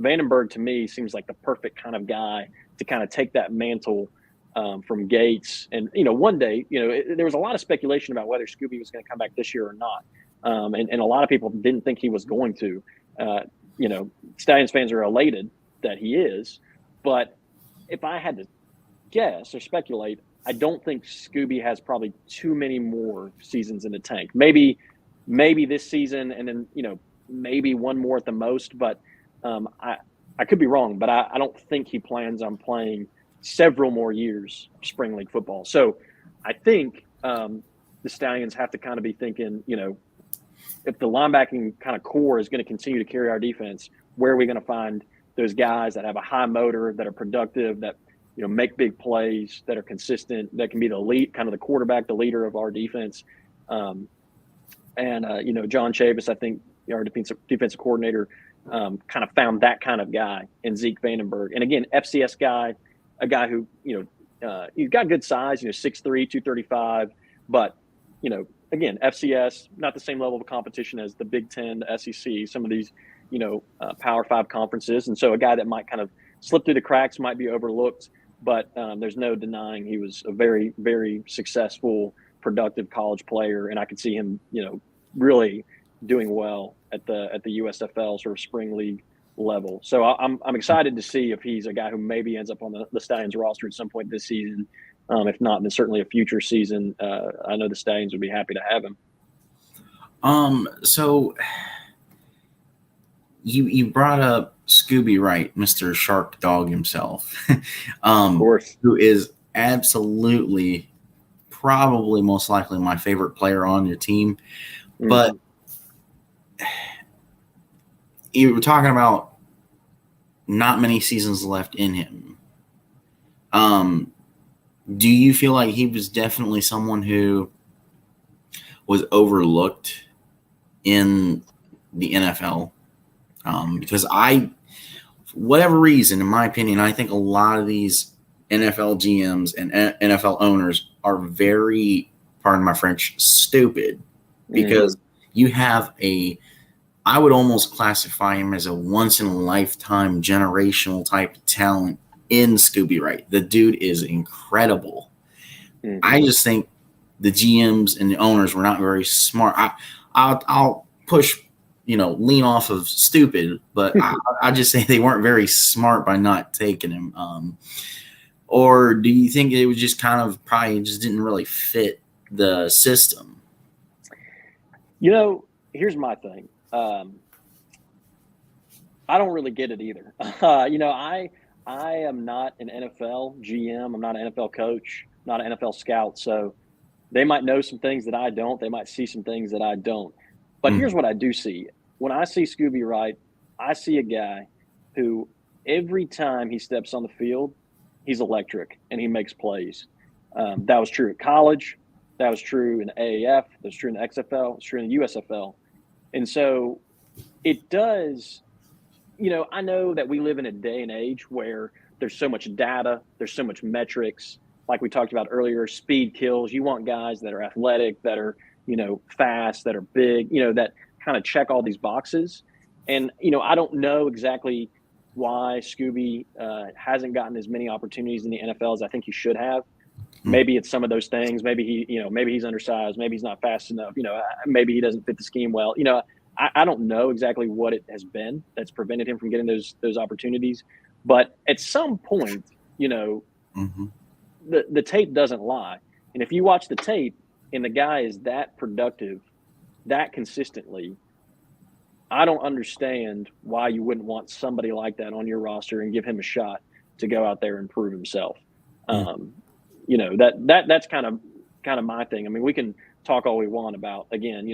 Vandenberg, to me, seems like the perfect kind of guy to kind of take that mantle from Gates. And, one day, there was a lot of speculation about whether Scooby was going to come back this year or not. And a lot of people didn't think he was going to. Stallions fans are elated that he is. But if I had to guess or speculate, I don't think Scooby has probably too many more seasons in the tank. Maybe this season, and then, maybe one more at the most. But I could be wrong, but I don't think he plans on playing several more years of spring league football. So I think the Stallions have to kind of be thinking, if the linebacking kind of core is going to continue to carry our defense, where are we going to find those guys that have a high motor, that are productive, that, make big plays, that are consistent, that can be the lead, kind of the quarterback, the leader of our defense. John Chavis, I think, our defensive coordinator, kind of found that kind of guy in Zeke Vandenberg. And again, FCS guy, a guy who, he's got good size, 6'3", 235, but, again, FCS, not the same level of competition as the Big Ten, the SEC, some of these, Power 5 conferences. And so a guy that might kind of slip through the cracks, might be overlooked, but there's no denying he was a very, very successful, productive college player. And I could see him, really doing well at the USFL sort of spring league level. So I'm excited to see if he's a guy who maybe ends up on the Stallions roster at some point this season. If not, then certainly a future season. I know the Stallions would be happy to have him. So you brought up Scooby Wright, Mr. Shark Dog himself, Of course, who is absolutely, probably most likely my favorite player on your team. Mm-hmm. But you were talking about not many seasons left in him. Do you feel like he was definitely someone who was overlooked in the NFL? Because for whatever reason, in my opinion, I think a lot of these NFL GMs and NFL owners are very, pardon my French, stupid. Because you have I would almost classify him as a once-in-a-lifetime generational type of talent in Scooby Wright. The dude is incredible. Mm-hmm. I just think the GMs and the owners were not very smart. I'll push, lean off of stupid, but I just say they weren't very smart by not taking him. Or do you think it was just kind of probably just didn't really fit the system? Here's my thing. I don't really get it either. I am not an NFL GM. I'm not an NFL coach, not an NFL scout. So they might know some things that I don't. They might see some things that I don't. But here's what I do see. When I see Scooby Wright, I see a guy who every time he steps on the field, he's electric and he makes plays. That was true at college. That was true in the AAF. That was true in the XFL. It's true in the USFL. And so it does, I know that we live in a day and age where there's so much data, there's so much metrics. Like we talked about earlier, speed kills. You want guys that are athletic, that are, fast, that are big, that kind of check all these boxes. And, I don't know exactly why Scooby hasn't gotten as many opportunities in the NFL as I think he should have. Maybe it's some of those things. Maybe maybe he's undersized. Maybe he's not fast enough. Maybe he doesn't fit the scheme well. I don't know exactly what it has been that's prevented him from getting those opportunities. But at some point, Mm-hmm. the tape doesn't lie. And if you watch the tape and the guy is that productive, that consistently, I don't understand why you wouldn't want somebody like that on your roster and give him a shot to go out there and prove himself. Um, that's kind of my thing. I mean, we can talk all we want about, again,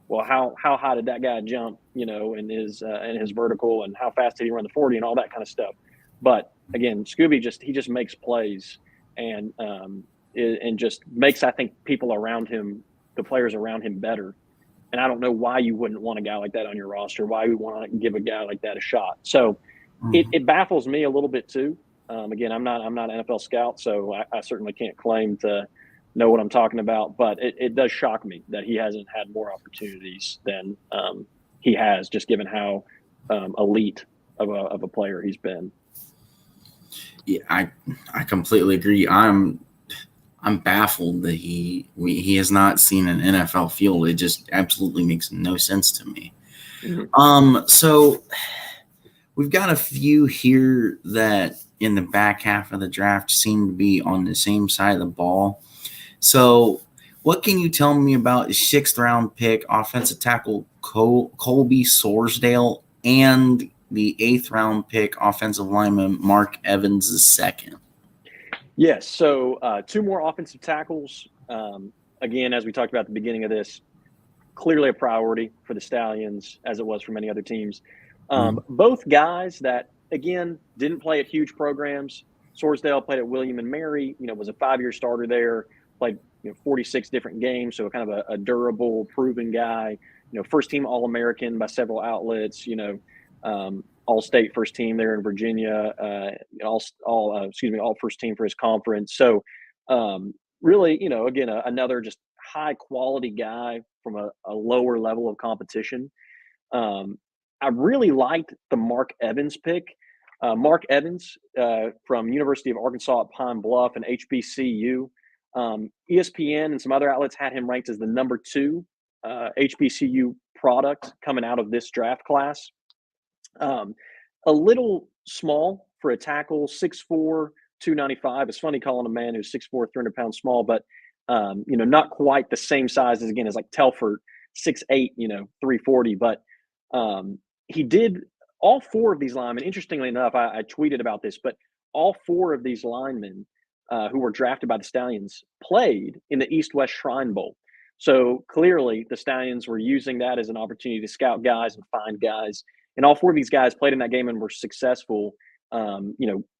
well, how high did that guy jump, in his vertical, and how fast did he run the 40 and all that kind of stuff. But again, Scooby just makes plays and just makes, I think, people around him, the players around him, better. And I don't know why you wouldn't want a guy like that on your roster, why you want to give a guy like that a shot. So it baffles me a little bit too. Again, I'm not an NFL scout, so I certainly can't claim to know what I'm talking about, but it does shock me that he hasn't had more opportunities than he has, just given how elite of a player he's been. Yeah, I completely agree. I'm baffled that he has not seen an NFL field. It just absolutely makes no sense to me. Mm-hmm. So we've got a few here that in the back half of the draft seem to be on the same side of the ball. So what can you tell me about the 6th round pick, offensive tackle Colby Sorsdale, and the 8th round pick, offensive lineman Mark Evans II? Yes. So 2 more offensive tackles. Again, as we talked about at the beginning of this, clearly a priority for the Stallions, as it was for many other teams. Both guys that, again, didn't play at huge programs. Sorsdale played at William and Mary, was a 5-year starter there, played 46 different games, so kind of a durable, proven guy. First team All-American by several outlets. All-state first team there in Virginia. All first team for his conference. So really, again, another just high quality guy from a lower level of competition. I really liked the Mark Evans pick. Mark Evans from University of Arkansas at Pine Bluff and HBCU. ESPN and some other outlets had him ranked as the number 2 HBCU product coming out of this draft class. A little small for a tackle, 6'4", 295. It's funny calling a man who's 6'4", 300 pounds small, but not quite the same size as like Telford, 6'8", 340. But he did all 4 of these linemen. Interestingly enough, I tweeted about this, but all 4 of these linemen who were drafted by the Stallions played in the East-West Shrine Bowl. So clearly the Stallions were using that as an opportunity to scout guys and find guys. And all 4 of these guys played in that game and were successful,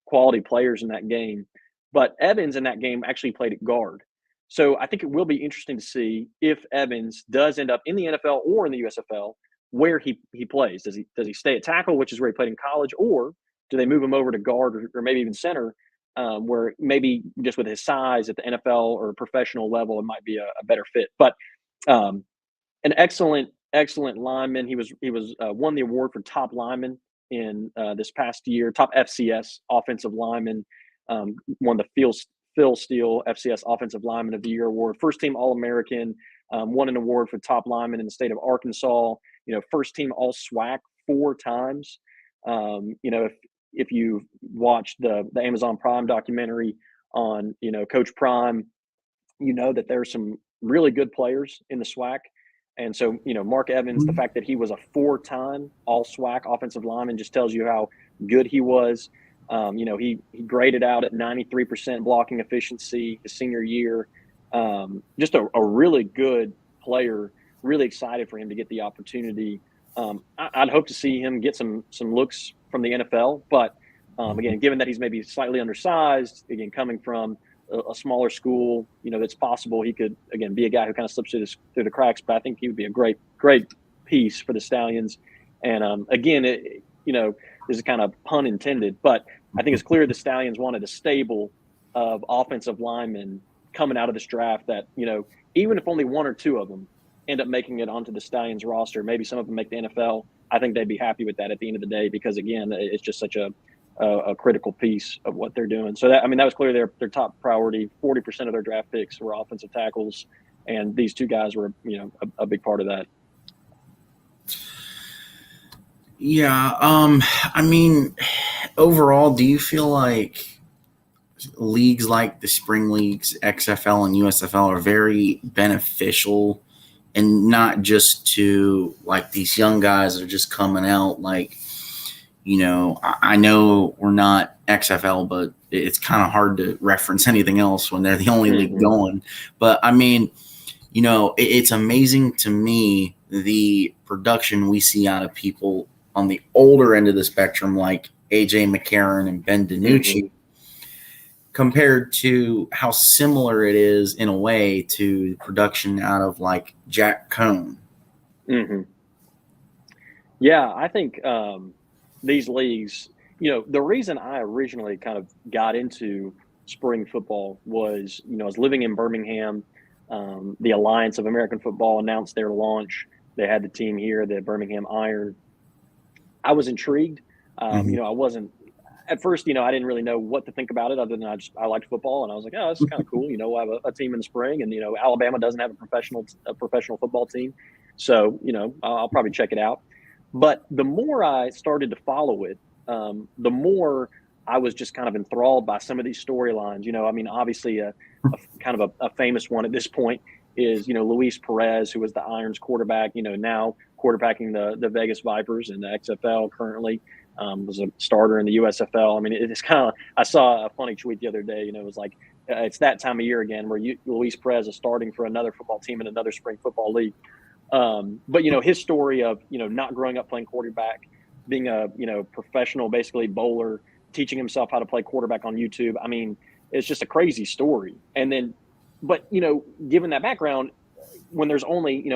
quality players in that game. But Evans in that game actually played at guard. So I think it will be interesting to see if Evans does end up in the NFL or in the USFL, where he plays. Does he stay at tackle, which is where he played in college, or do they move him over to guard or maybe even center, where maybe just with his size at the NFL or professional level, it might be a better fit. But an excellent lineman. He was won the award for top lineman in this past year, top FCS offensive lineman, won the Phil Steele FCS Offensive Lineman of the Year award, first team All-American, won an award for top lineman in the state of Arkansas, first team All SWAC 4 times. If you watched the Amazon Prime documentary on, Coach Prime, that there's some really good players in the SWAC. And so, Mark Evans, the fact that he was a 4-time All SWAC offensive lineman just tells you how good he was. He graded out at 93% blocking efficiency his senior year. Just a really good player. Really excited for him to get the opportunity. I'd hope to see him get some looks from the NFL. But again, given that he's maybe slightly undersized, again, coming from a smaller school, that's possible he could, again, be a guy who kind of slips through the cracks. But I think he would be a great piece for the Stallions. And again, this is kind of pun intended, but I think it's clear the Stallions wanted a stable of offensive linemen coming out of this draft that, even if only 1 or 2 of them end up making it onto the Stallions roster, maybe some of them make the NFL, I think they'd be happy with that at the end of the day, because again, it's just such a critical piece of what they're doing. So that was clearly their top priority. 40% of their draft picks were offensive tackles, and these 2 guys were, a big part of that. Yeah. I mean, overall, do you feel like leagues like the spring leagues, XFL and USFL, are very beneficial, and not just to like these young guys that are just coming out? Like, I know we're not XFL, but it's kind of hard to reference anything else when they're the only league Mm-hmm. going. But I mean, it's amazing to me the production we see out of people on the older end of the spectrum, like AJ McCarron and Ben Mm-hmm. DiNucci, compared to how similar it is in a way to production out of like Jack Cohn. Mm-hmm. Yeah, I think these leagues, the reason I originally kind of got into spring football was, I was living in Birmingham. The Alliance of American Football announced their launch. They had the team here, the Birmingham Iron. I was intrigued. Mm-hmm. I wasn't at first. I didn't really know what to think about it, other than I liked football, and I was like, oh, this is kind of cool. I have a team in the spring, and Alabama doesn't have a professional football team, so I'll probably check it out. But the more I started to follow it, the more I was just kind of enthralled by some of these storylines. I mean, obviously, a kind of a famous one at this point is Luis Perez, who was the Irons quarterback. Now quarterbacking the Vegas Vipers in the XFL currently. Was a starter in the USFL. I mean, it's kind of. I saw a funny tweet the other day. It was like it's that time of year again where Luis Perez is starting for another football team in another spring football league. But his story of not growing up playing quarterback, being a professional basically bowler, teaching himself how to play quarterback on YouTube. I mean, it's just a crazy story. And then, but given that background, when there's only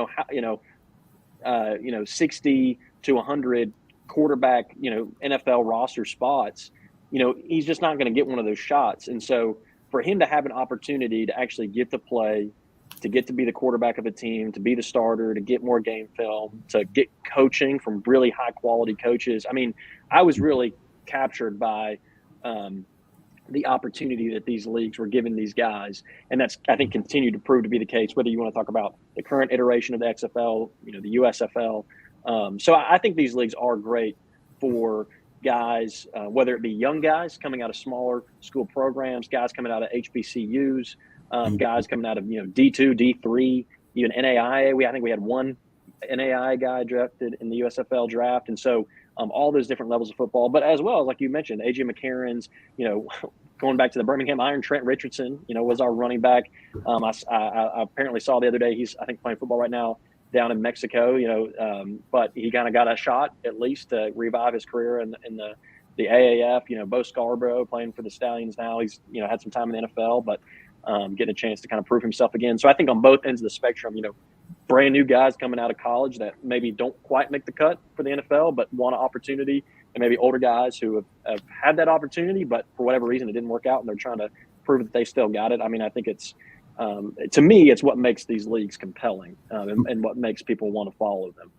60 to 100 quarterback, NFL roster spots, he's just not going to get one of those shots. And so for him to have an opportunity to actually get to play, to get to be the quarterback of a team, to be the starter, to get more game film, to get coaching from really high quality coaches. I mean, I was really captured by the opportunity that these leagues were giving these guys. And that's, I think, continued to prove to be the case, whether you want to talk about the current iteration of the XFL, the USFL. So I think these leagues are great for guys, whether it be young guys coming out of smaller school programs, guys coming out of HBCUs, guys coming out of, D2, D3, even NAIA. I think we had one NAIA guy drafted in the USFL draft. And so all those different levels of football, but as well, like you mentioned, AJ McCarron's, going back to the Birmingham Iron, Trent Richardson, was our running back. I apparently saw the other day, he's, I think, playing football right now down in Mexico, but he kind of got a shot at least to revive his career in the AAF. Bo Scarborough playing for the Stallions now. He's, had some time in the NFL, but getting a chance to kind of prove himself again. So I think on both ends of the spectrum, brand new guys coming out of college that maybe don't quite make the cut for the NFL, but want an opportunity, and maybe older guys who have had that opportunity, but for whatever reason, it didn't work out and they're trying to prove that they still got it. I mean, I think it's, to me, it's what makes these leagues compelling, and what makes people want to follow them.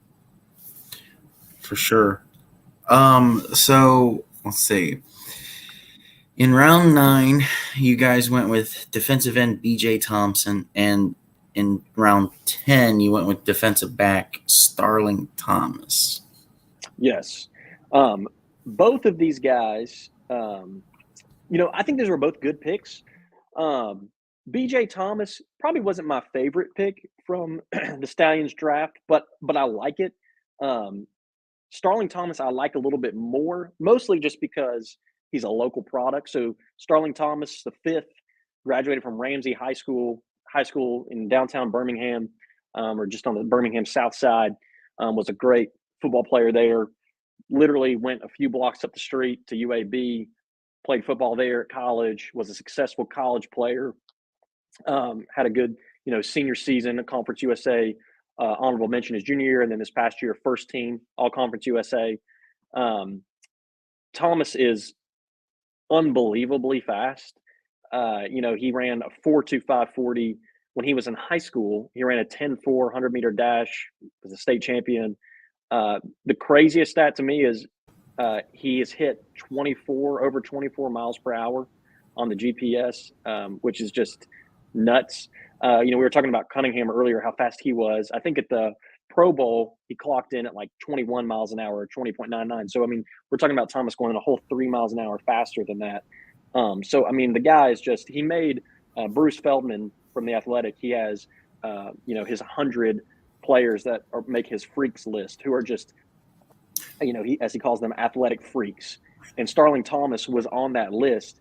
For sure. So let's see. In round 9, you guys went with defensive end BJ Thompson, and in round 10, you went with defensive back Starling Thomas. Yes. Both of these guys, I think those were both good picks. BJ Thomas probably wasn't my favorite pick from the Stallions draft, but I like it. Starling Thomas I like a little bit more, mostly just because he's a local product. So Starling Thomas, the fifth, graduated from Ramsey High School in downtown Birmingham, or just on the Birmingham South Side. Was a great football player there. Literally went a few blocks up the street to UAB, played football there at college, was a successful college player, had a good, senior season at Conference USA, honorable mention his junior year, and then this past year, first team All Conference USA. Um, Thomas is unbelievably fast. He ran a 4.25 when he was in high school. He ran a 10.4 100-meter dash, was a state champion. The craziest stat to me is he has hit over 24 miles per hour on the GPS, which is just nuts. We were talking about Cunningham earlier, how fast he was. I think at the Pro Bowl, he clocked in at like 21 miles an hour, 20.99. So, I mean, we're talking about Thomas going a whole 3 miles an hour faster than that. So, I mean, the guy is just, he made Bruce Feldman from The Athletic, he has, his 100 players that make his freaks list who are just, he, as he calls them, athletic freaks. And Starling Thomas was on that list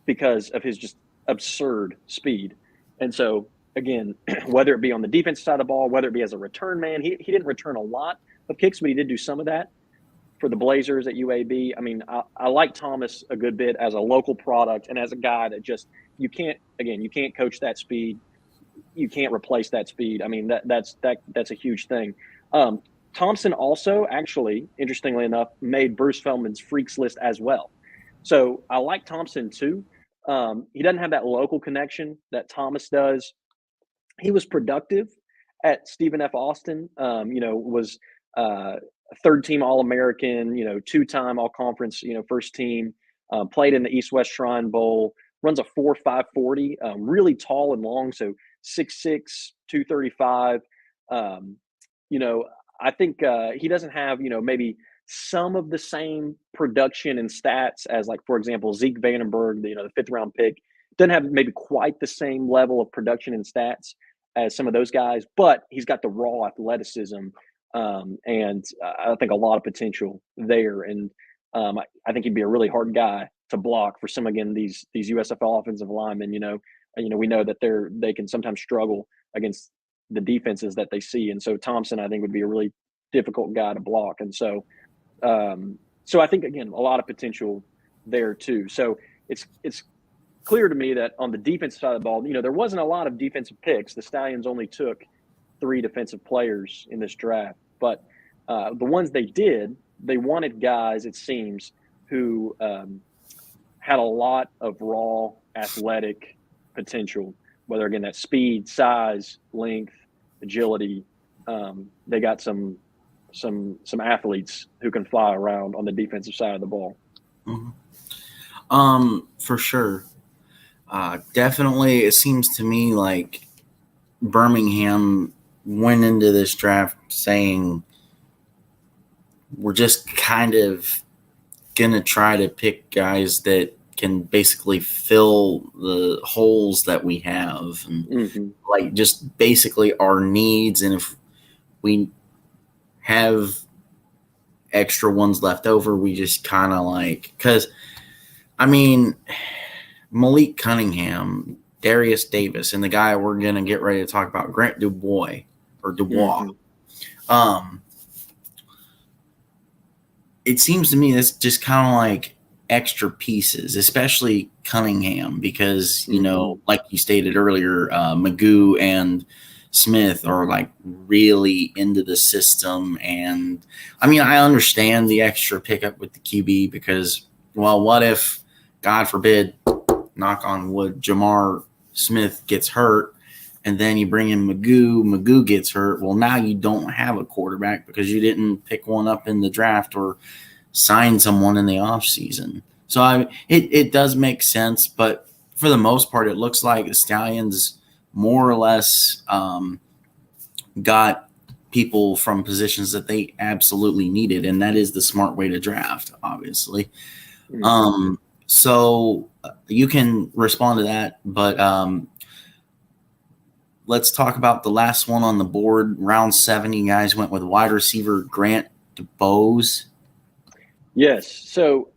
because of his just absurd speed. And so, again, whether it be on the defensive side of the ball, whether it be as a return man, he didn't return a lot of kicks, but he did do some of that for the Blazers at UAB. I mean, I like Thomas a good bit as a local product and as a guy that just, you can't coach that speed. You can't replace that speed. I mean, that's a huge thing. Thompson also, actually, interestingly enough, made Bruce Feldman's freaks list as well. So I like Thompson too. He doesn't have that local connection that Thomas does. He was productive at Stephen F. Austin. Was third team All-American. Two-time All-Conference. First team. Played in the East-West Shrine Bowl. Runs a 4.5 40. Really tall and long. So 6'6", 235. I think he doesn't have, maybe some of the same production and stats as, like, for example, Zeke Vandenberg, the fifth round pick. Doesn't have maybe quite the same level of production and stats as some of those guys, but he's got the raw athleticism, and I think a lot of potential there. And I think he'd be a really hard guy to block for some, again, these USFL offensive linemen. We know that they can sometimes struggle against the defenses that they see. And so Thompson, I think, would be a really difficult guy to block. And so, I think, again, a lot of potential there too. So it's clear to me that on the defensive side of the ball, there wasn't a lot of defensive picks. The Stallions only took 3 defensive players in this draft, but the ones they did, they wanted guys, it seems, who had a lot of raw athletic potential, whether, again, that speed, size, length, agility. They got some athletes who can fly around on the defensive side of the ball. Mm-hmm. For sure. Definitely, it seems to me like Birmingham went into this draft saying we're just kind of going to try to pick guys that can basically fill the holes that we have, and like just basically our needs. And if we have extra ones left over, we just kind of because, I mean, Malik Cunningham, Darius Davis, and the guy we're going to get ready to talk about, Grant Dubois. It seems to me that's just kind of like extra pieces, especially Cunningham, because, like you stated earlier, Magoo and Smith are like really into the system. And I mean, I understand the extra pickup with the QB because, well, what if, God forbid, knock on wood, Jamar Smith gets hurt, and then you bring in Magoo gets hurt. Well, now you don't have a quarterback because you didn't pick one up in the draft or sign someone in the offseason. So it does make sense, but for the most part, it looks like the Stallions more or less got people from positions that they absolutely needed, and that is the smart way to draft, obviously. So you can respond to that, but let's talk about the last one on the board. Round 7, you guys went with wide receiver Grant Dubois. Yes. So,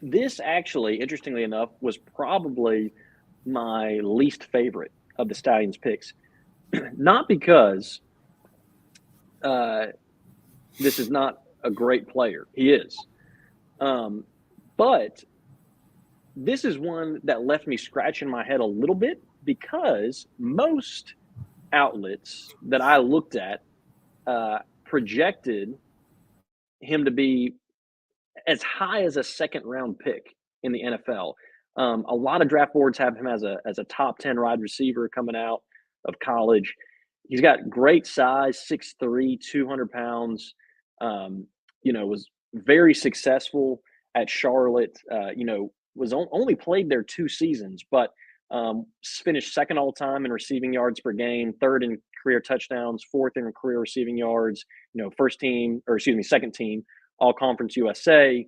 this actually, interestingly enough, was probably my least favorite of the Stallions picks. Not because this is not a great player. He is. But this is one that left me scratching my head a little bit because most outlets that I looked at projected him to be as high as a second-round pick in the NFL. A lot of draft boards have him as a top 10 wide receiver coming out of college. He's got great size, 6'3", 200 pounds. Was very successful at Charlotte. Was only played there 2 seasons, but Finished second all time in receiving yards per game, third in career touchdowns, fourth in career receiving yards. Second team All Conference USA.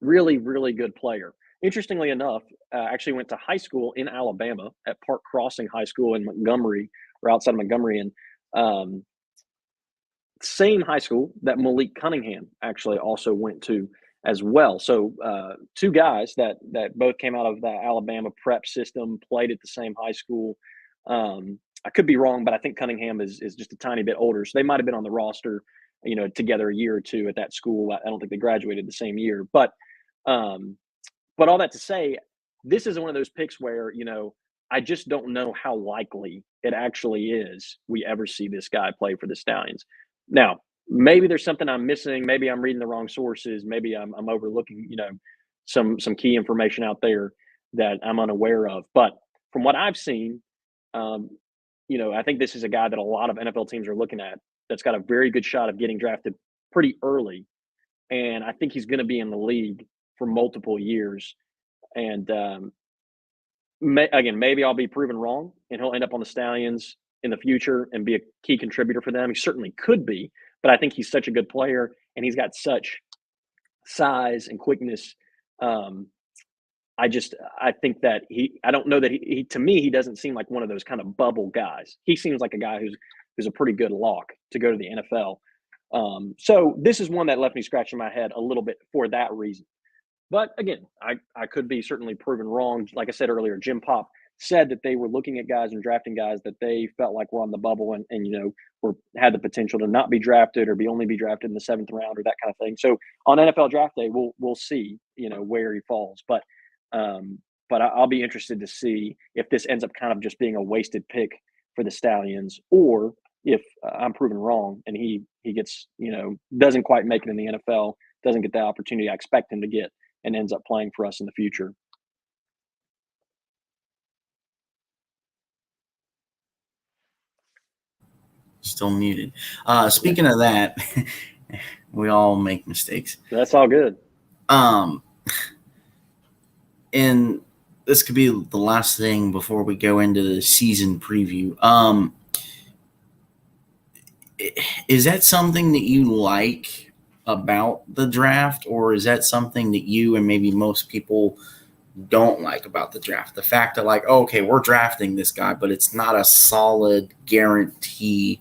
Really, really good player. Interestingly enough, actually went to high school in Alabama at Park Crossing High School in Montgomery, or outside of Montgomery, and same high school that Malik Cunningham actually also went to as well. So two guys that both came out of the Alabama prep system, played at the same high school. I could be wrong, but I think Cunningham is just a tiny bit older. So they might have been on the roster, together a year or two at that school. I don't think they graduated the same year. But all that to say, this is one of those picks where, I just don't know how likely it actually is we ever see this guy play for the Stallions. Now, maybe there's something I'm missing. Maybe I'm reading the wrong sources. Maybe I'm overlooking, some key information out there that I'm unaware of. But from what I've seen, I think this is a guy that a lot of NFL teams are looking at that's got a very good shot of getting drafted pretty early. And I think he's going to be in the league for multiple years. And maybe I'll be proven wrong and he'll end up on the Stallions in the future and be a key contributor for them. He certainly could be, but I think he's such a good player and he's got such size and quickness. I think that I don't know that he to me, he doesn't seem like one of those kind of bubble guys. He seems like a guy who's a pretty good lock to go to the NFL. So this is one that left me scratching my head a little bit for that reason. But again, I could be certainly proven wrong. Like I said earlier, Jim Pop said that they were looking at guys and drafting guys that they felt like were on the bubble and had the potential to not be drafted or only be drafted in the 7th round or that kind of thing. So on NFL draft day, we'll see, where he falls. But I'll be interested to see if this ends up kind of just being a wasted pick for the Stallions, or if I'm proven wrong and he gets, doesn't quite make it in the NFL, doesn't get the opportunity I expect him to get, and ends up playing for us in the future. Still muted. Speaking of that, we all make mistakes. That's all good. And this could be the last thing before we go into the season preview. Is that something that you like about the draft, or is that something that you and maybe most people don't like about the draft? The fact that, like, okay, we're drafting this guy, but it's not a solid guarantee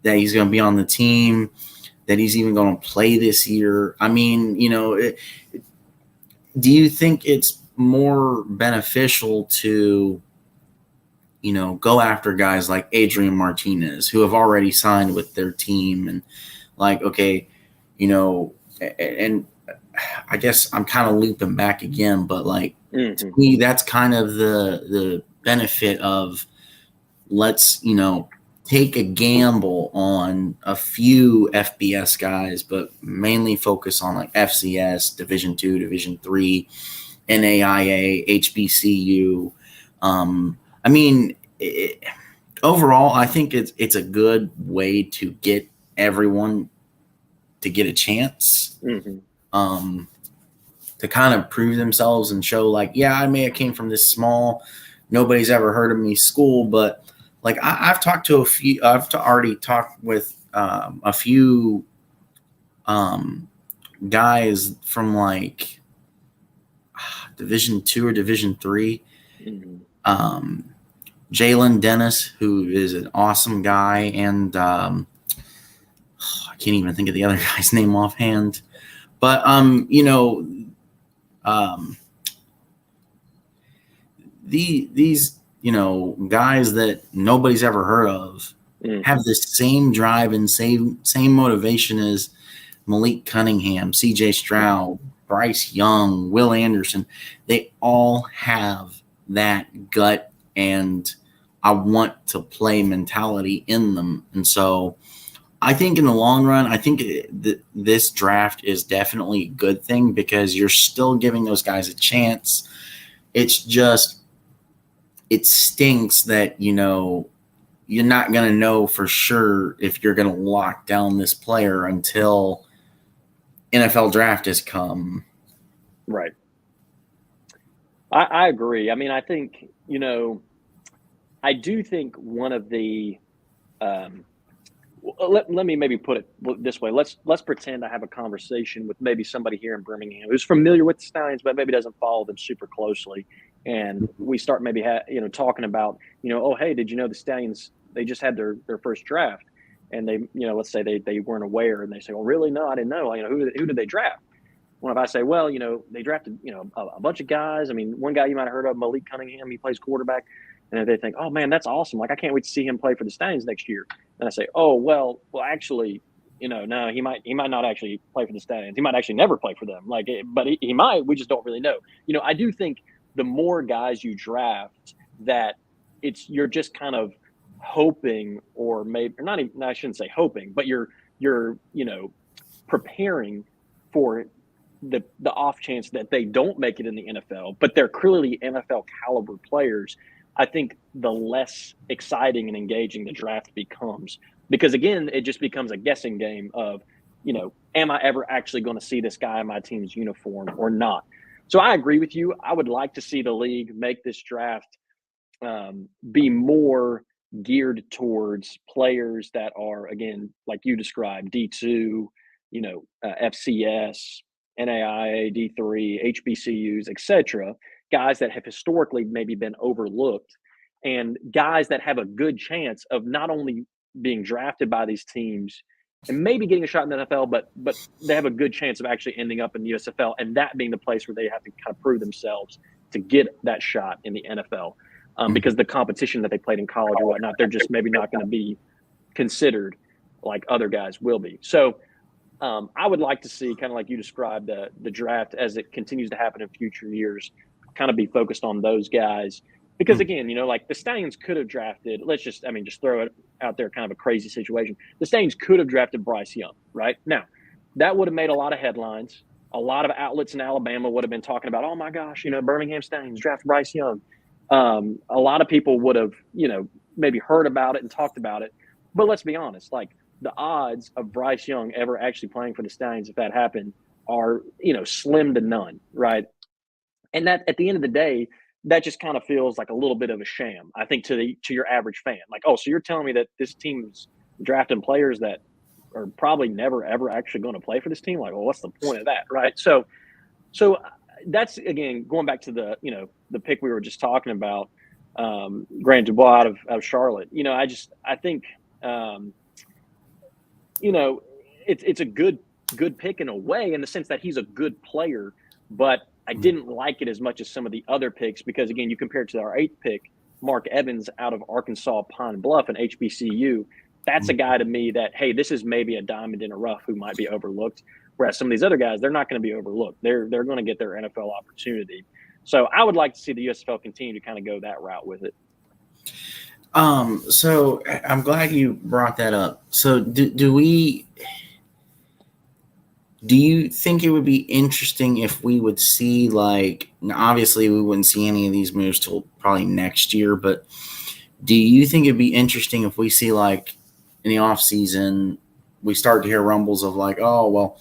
that he's going to be on the team, that he's even going to play this year. I mean, do you think it's more beneficial to, go after guys like Adrian Martinez, who have already signed with their team, and like, okay, and I guess I'm kind of looping back again, but like, to me, that's kind of the benefit of, let's, take a gamble on a few FBS guys, but mainly focus on like FCS, Division II, Division III, NAIA, HBCU. Overall, I think it's a good way to get everyone to get a chance, to kind of prove themselves and show, like, yeah, I may have came from this small, nobody's ever heard of me school, but like I've talked to a few. I've already talked with a few guys from like Division II or Division III. Jalen Dennis, who is an awesome guy, and I can't even think of the other guy's name offhand. But these guys that nobody's ever heard of have the same drive and same motivation as Malik Cunningham, CJ Stroud, Bryce Young, Will Anderson. They all have that gut and I want to play mentality in them. And so I think in the long run, I think this draft is definitely a good thing because you're still giving those guys a chance. It's just, it stinks that, you're not going to know for sure if you're going to lock down this player until NFL draft has come. Right. I agree. I mean, I think, I do think one of the let me maybe put it this way. Let's pretend I have a conversation with maybe somebody here in Birmingham who's familiar with the Stallions, but maybe doesn't follow them super closely. And we start maybe talking about, oh, hey, did you know the Stallions, they just had their first draft, and they, let's say they weren't aware, and they say, well, really, no, I didn't know. Who did they draft? Well, if I say, well, they drafted, a bunch of guys. I mean, one guy you might have heard of, Malik Cunningham, he plays quarterback. And if they think, oh man, that's awesome. Like, I can't wait to see him play for the Stallions next year. And I say, oh, well, actually, no, he might not actually play for the Stallions. He might actually never play for them. But he might, we just don't really know. I do think the more guys you draft, that you're just kind of hoping, or maybe, or not even, I shouldn't say hoping, but you're preparing for the off chance that they don't make it in the NFL, but they're clearly NFL caliber players. I think the less exciting and engaging the draft becomes, because again, it just becomes a guessing game of, am I ever actually going to see this guy in my team's uniform or not? So I agree with you. I would like to see the league make this draft be more geared towards players that are, again, like you described, D2, FCS, NAIA, D3, HBCUs, etc. Guys that have historically maybe been overlooked, and guys that have a good chance of not only being drafted by these teams and maybe getting a shot in the NFL, but they have a good chance of actually ending up in the USFL, and that being the place where they have to kind of prove themselves to get that shot in the NFL. Because the competition that they played in college or whatnot, they're just maybe not going to be considered like other guys will be. So I would like to see, kind of like you described, the draft as it continues to happen in future years, kind of be focused on those guys. Because again, like the Stallions could have drafted, just throw it out there, kind of a crazy situation. The Stallions could have drafted Bryce Young, right? Now, that would have made a lot of headlines. A lot of outlets in Alabama would have been talking about, oh my gosh, Birmingham Stallions draft Bryce Young. A lot of people would have, maybe heard about it and talked about it. But let's be honest, like, the odds of Bryce Young ever actually playing for the Stallions, if that happened, are, slim to none, right? And that, at the end of the day, that just kind of feels like a little bit of a sham, I think, to your average fan. Like, oh, so you're telling me that this team's drafting players that are probably never, ever actually going to play for this team? Like, well, what's the point of that, right? So that's, again, going back to the, the pick we were just talking about, Grant Dubois out of Charlotte. I think, it's a good pick in a way, in the sense that he's a good player, but I didn't like it as much as some of the other picks, because again, you compare it to our 8th pick, Mark Evans out of Arkansas Pine Bluff and HBCU. That's a guy to me that, hey, this is maybe a diamond in a rough who might be overlooked. Whereas some of these other guys, they're not going to be overlooked. They're going to get their NFL opportunity. So I would like to see the USFL continue to kind of go that route with it. So I'm glad you brought that up. So do you think it would be interesting if we would see, like, obviously we wouldn't see any of these moves till probably next year, but do you think it'd be interesting if we see, like, in the off season, we start to hear rumbles of, like, oh, well,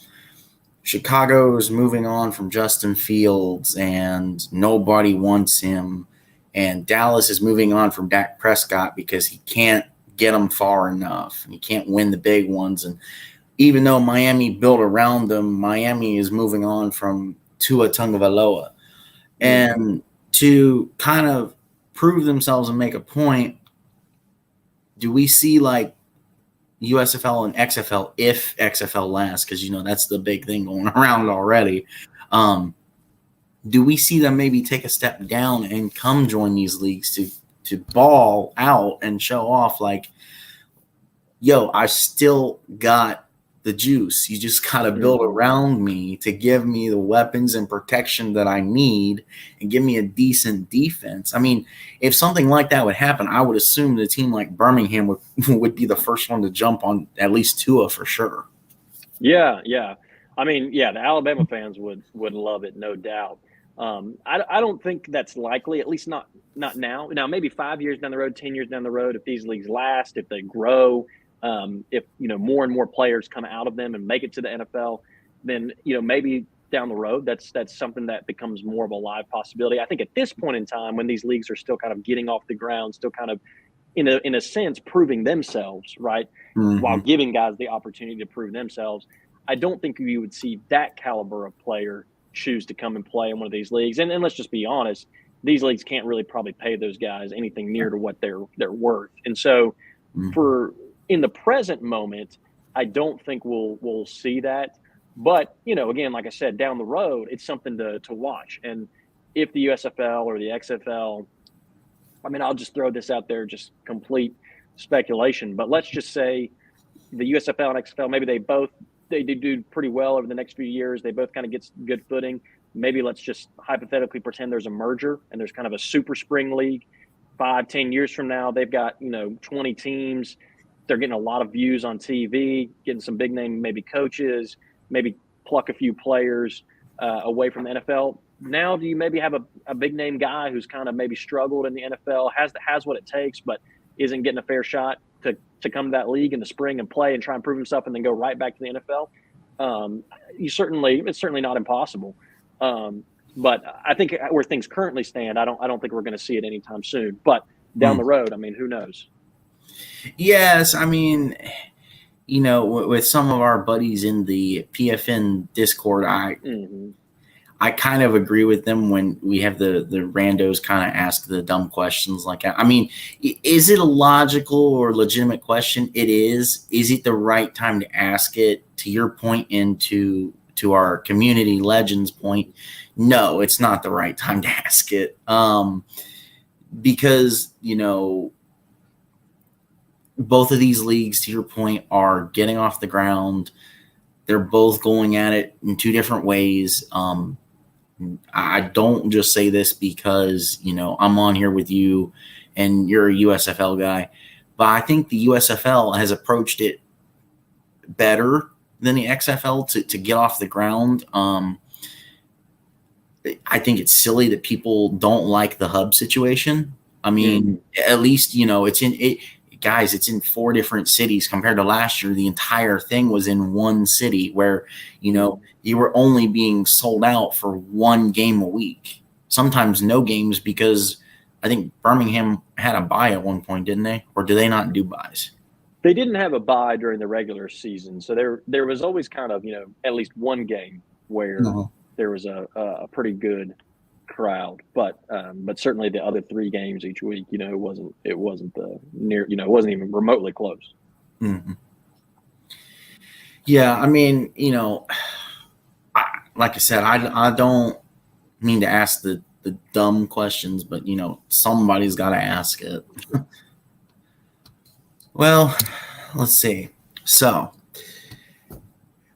Chicago's moving on from Justin Fields and nobody wants him, and Dallas is moving on from Dak Prescott because he can't get them far enough and he can't win the big ones. And even though Miami built around them, Miami is moving on from Tua Tagovailoa. And to kind of prove themselves and make a point, do we see, like, USFL and XFL, if XFL lasts, because, that's the big thing going around already, do we see them maybe take a step down and come join these leagues to ball out and show off, like, yo, I still got the juice. You just got to build around me to give me the weapons and protection that I need and give me a decent defense. I mean, if something like that would happen, I would assume that a team like Birmingham would be the first one to jump on at least Tua for sure. Yeah. I mean, the Alabama fans would love it, no doubt. I don't think that's likely, at least not now. Now, maybe 5 years down the road, 10 years down the road, if these leagues last, if they grow, if more and more players come out of them and make it to the NFL, then maybe down the road, that's something that becomes more of a live possibility. I think at this point in time, when these leagues are still kind of getting off the ground, still kind of in a sense proving themselves, right, while giving guys the opportunity to prove themselves, I don't think you would see that caliber of player choose to come and play in one of these leagues. And let's just be honest, these leagues can't really probably pay those guys anything near to what they're worth. And so for in the present moment, I don't think we'll see that. But, again, like I said, down the road, it's something to watch. And if the USFL or the XFL, I mean, I'll just throw this out there, just complete speculation, but let's just say the USFL and XFL, maybe they do pretty well over the next few years. They both kind of get good footing. Maybe let's just hypothetically pretend there's a merger and there's kind of a super spring league. 5-10 years from now, they've got, 20 teams. They're getting a lot of views on TV, getting some big name, maybe coaches, maybe pluck a few players away from the NFL. Now, do you maybe have a big name guy who's kind of maybe struggled in the NFL, has what it takes, but isn't getting a fair shot to come to that league in the spring and play and try and prove himself and then go right back to the NFL? It's certainly not impossible. But I think where things currently stand, I don't think we're going to see it anytime soon. But down the road, I mean, who knows? Yes, I mean, with some of our buddies in the PFN Discord, I kind of agree with them when we have the randos kind of ask the dumb questions like that. I mean, is it a logical or legitimate question? It is. Is it the right time to ask it? To your point and to our community legends point, no, it's not the right time to ask it. Because, both of these leagues, to your point, are getting off the ground. They're both going at it in two different ways. I don't just say this because, I'm on here with you and you're a USFL guy, but I think the USFL has approached it better than the XFL to get off the ground. I think it's silly that people don't like the hub situation. I mean, at least, it's in 4 different cities compared to last year. The entire thing was in one city where, you were only being sold out for 1 game a week, sometimes no games, because I think Birmingham had a bye at one point, didn't they? Or do they not do buys? They didn't have a bye during the regular season. So there was always kind of, at least one game where there was a pretty good crowd, but certainly the other 3 games each week, it wasn't it wasn't even remotely close. Yeah, I mean, like I said, I don't mean to ask the dumb questions, but somebody's got to ask it. Well, let's see. So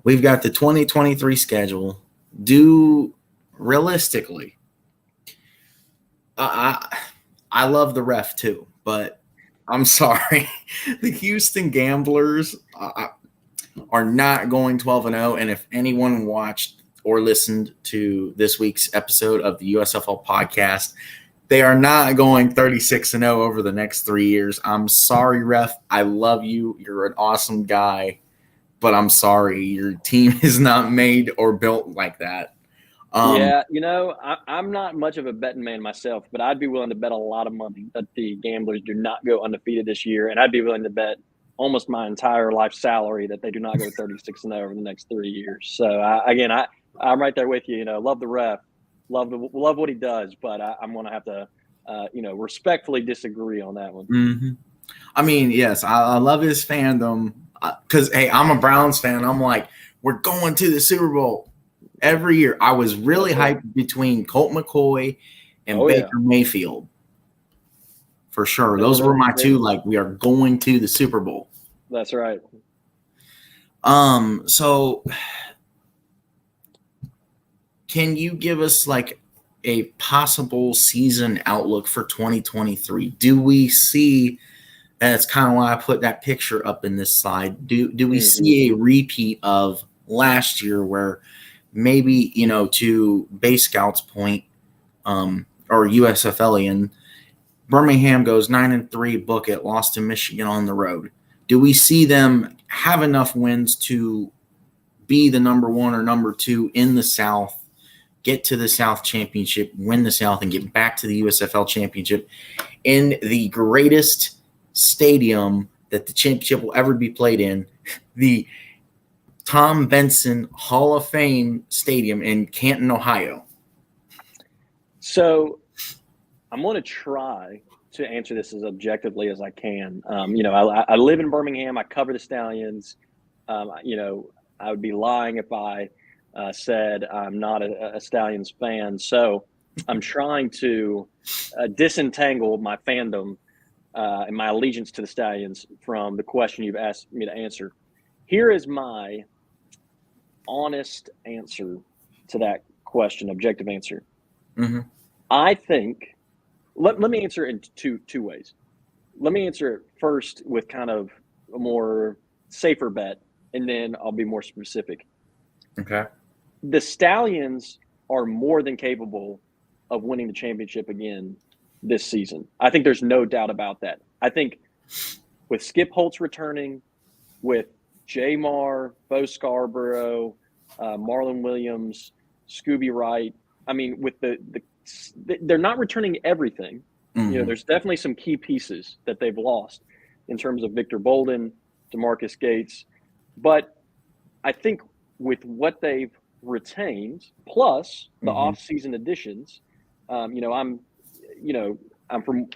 we've got the 2023 schedule. Realistically, I love the ref too, but I'm sorry. The Houston Gamblers are not going 12-0. And if anyone watched or listened to this week's episode of the USFL podcast, they are not going 36-0 over the next 3 years. I'm sorry, ref. I love you. You're an awesome guy, but I'm sorry. Your team is not made or built like that. Yeah, I'm not much of a betting man myself, but I'd be willing to bet a lot of money that the Gamblers do not go undefeated this year, and I'd be willing to bet almost my entire life salary that they do not go 36-0 over the next 3 years. So, I'm right there with you. Love the ref, love what he does, but I'm going to have to, respectfully disagree on that one. I mean, yes, I love his fandom because, hey, I'm a Browns fan. I'm like, we're going to the Super Bowl every year. I was really hyped between Colt McCoy and Baker Mayfield. For sure. Those were my 2, we are going to the Super Bowl. That's right. So can you give us a possible season outlook for 2023? Do we see, and it's kind of why I put that picture up in this slide, do we see a repeat of last year where maybe, to Base Scout's point, or USFLian, Birmingham goes 9-3, book it, lost to Michigan on the road. Do we see them have enough wins to be the number 1 or number 2 in the South, get to the South Championship, win the South, and get back to the USFL Championship in the greatest stadium that the championship will ever be played in, the Tom Benson Hall of Fame Stadium in Canton, Ohio? So I'm going to try to answer this as objectively as I can. I live in Birmingham. I cover the Stallions. I would be lying if I said I'm not a Stallions fan. So I'm trying to disentangle my fandom and my allegiance to the Stallions from the question you've asked me to answer. Here is my honest answer to that question, objective answer. Mm-hmm. I think, let me answer it in two ways. Let me answer it first with kind of a more safer bet, and then I'll be more specific. Okay. The Stallions are more than capable of winning the championship again this season. I think there's no doubt about that. I think with Skip Holtz returning, with Jamar, Bo Scarborough, Marlon Williams, Scooby Wright, I mean, with they're not returning everything. Mm-hmm. There's definitely some key pieces that they've lost in terms of Victor Bolden, DeMarcus Gates. But I think with what they've retained, plus the off-season additions, I'm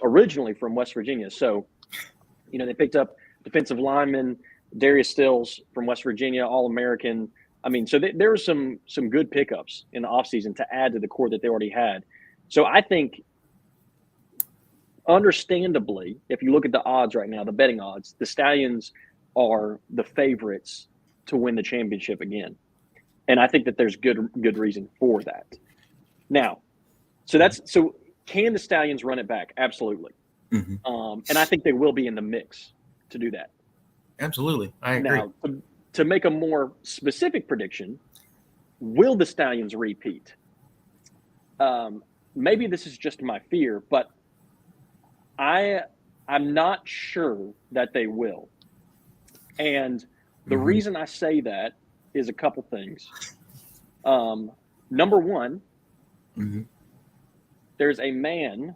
originally from West Virginia. So, they picked up defensive lineman Darius Stills from West Virginia, All-American. I mean, so there were some good pickups in the offseason to add to the core that they already had. So I think, understandably, if you look at the odds right now, the betting odds, the Stallions are the favorites to win the championship again. And I think that there's good reason for that. Now, so can the Stallions run it back? Absolutely. Mm-hmm. And I think they will be in the mix to do that. Absolutely. I agree. Now, to make a more specific prediction, will the Stallions repeat? Maybe this is just my fear, but I'm not sure that they will. And the reason I say that is a couple things. Number one, there's a man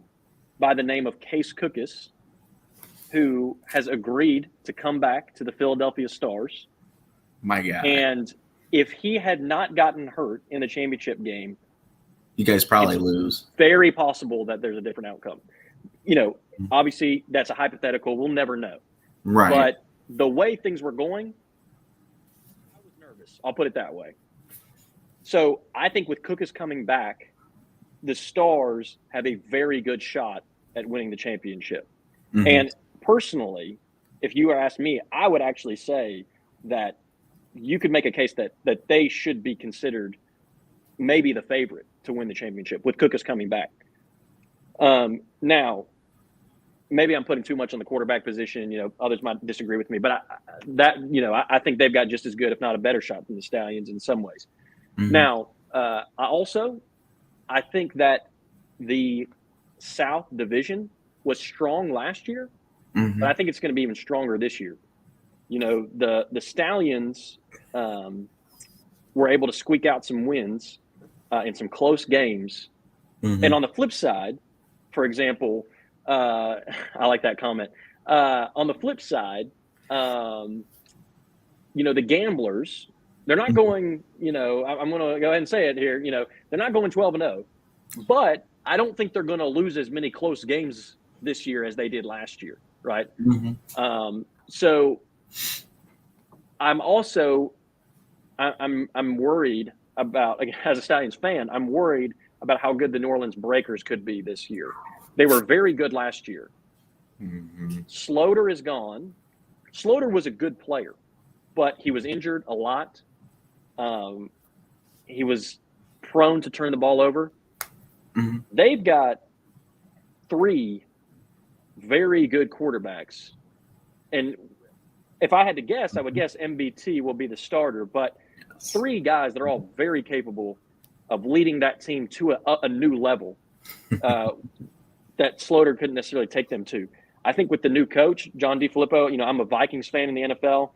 by the name of Case Cookus who has agreed to come back to the Philadelphia Stars. My God. And if he had not gotten hurt in the championship game, you guys probably lose. Very possible that there's a different outcome. Obviously that's a hypothetical. We'll never know. Right. But the way things were going, I was nervous. I'll put it that way. So I think with Cookus coming back, the Stars have a very good shot at winning the championship. Mm-hmm. And personally, if you asked me, I would actually say that you could make a case that they should be considered maybe the favorite to win the championship with Cookus coming back. Now, maybe I'm putting too much on the quarterback position. Others might disagree with me, but I think they've got just as good, if not a better shot than the Stallions in some ways. Mm-hmm. Now, I think that the South Division was strong last year, but I think it's going to be even stronger this year. The Stallions were able to squeak out some wins in some close games. Mm-hmm. And on the flip side, for example, I like that comment. On the flip side, the Gamblers, they're not going, I'm going to go ahead and say it here, they're not going 12-0, but I don't think they're going to lose as many close games this year as they did last year, right? Mm-hmm. So I'm also I'm worried about, as a Stallions fan, I'm worried about how good the New Orleans Breakers could be this year. They were very good last year. Mm-hmm. Sloter is gone. Sloter was a good player, but he was injured a lot. He was prone to turn the ball over. Mm-hmm. They've got 3 very good quarterbacks. And if I had to guess, I would guess MBT will be the starter, but 3 guys that are all very capable of leading that team to a new level that Sloter couldn't necessarily take them to. I think with the new coach, John DeFilippo, I'm a Vikings fan in the NFL.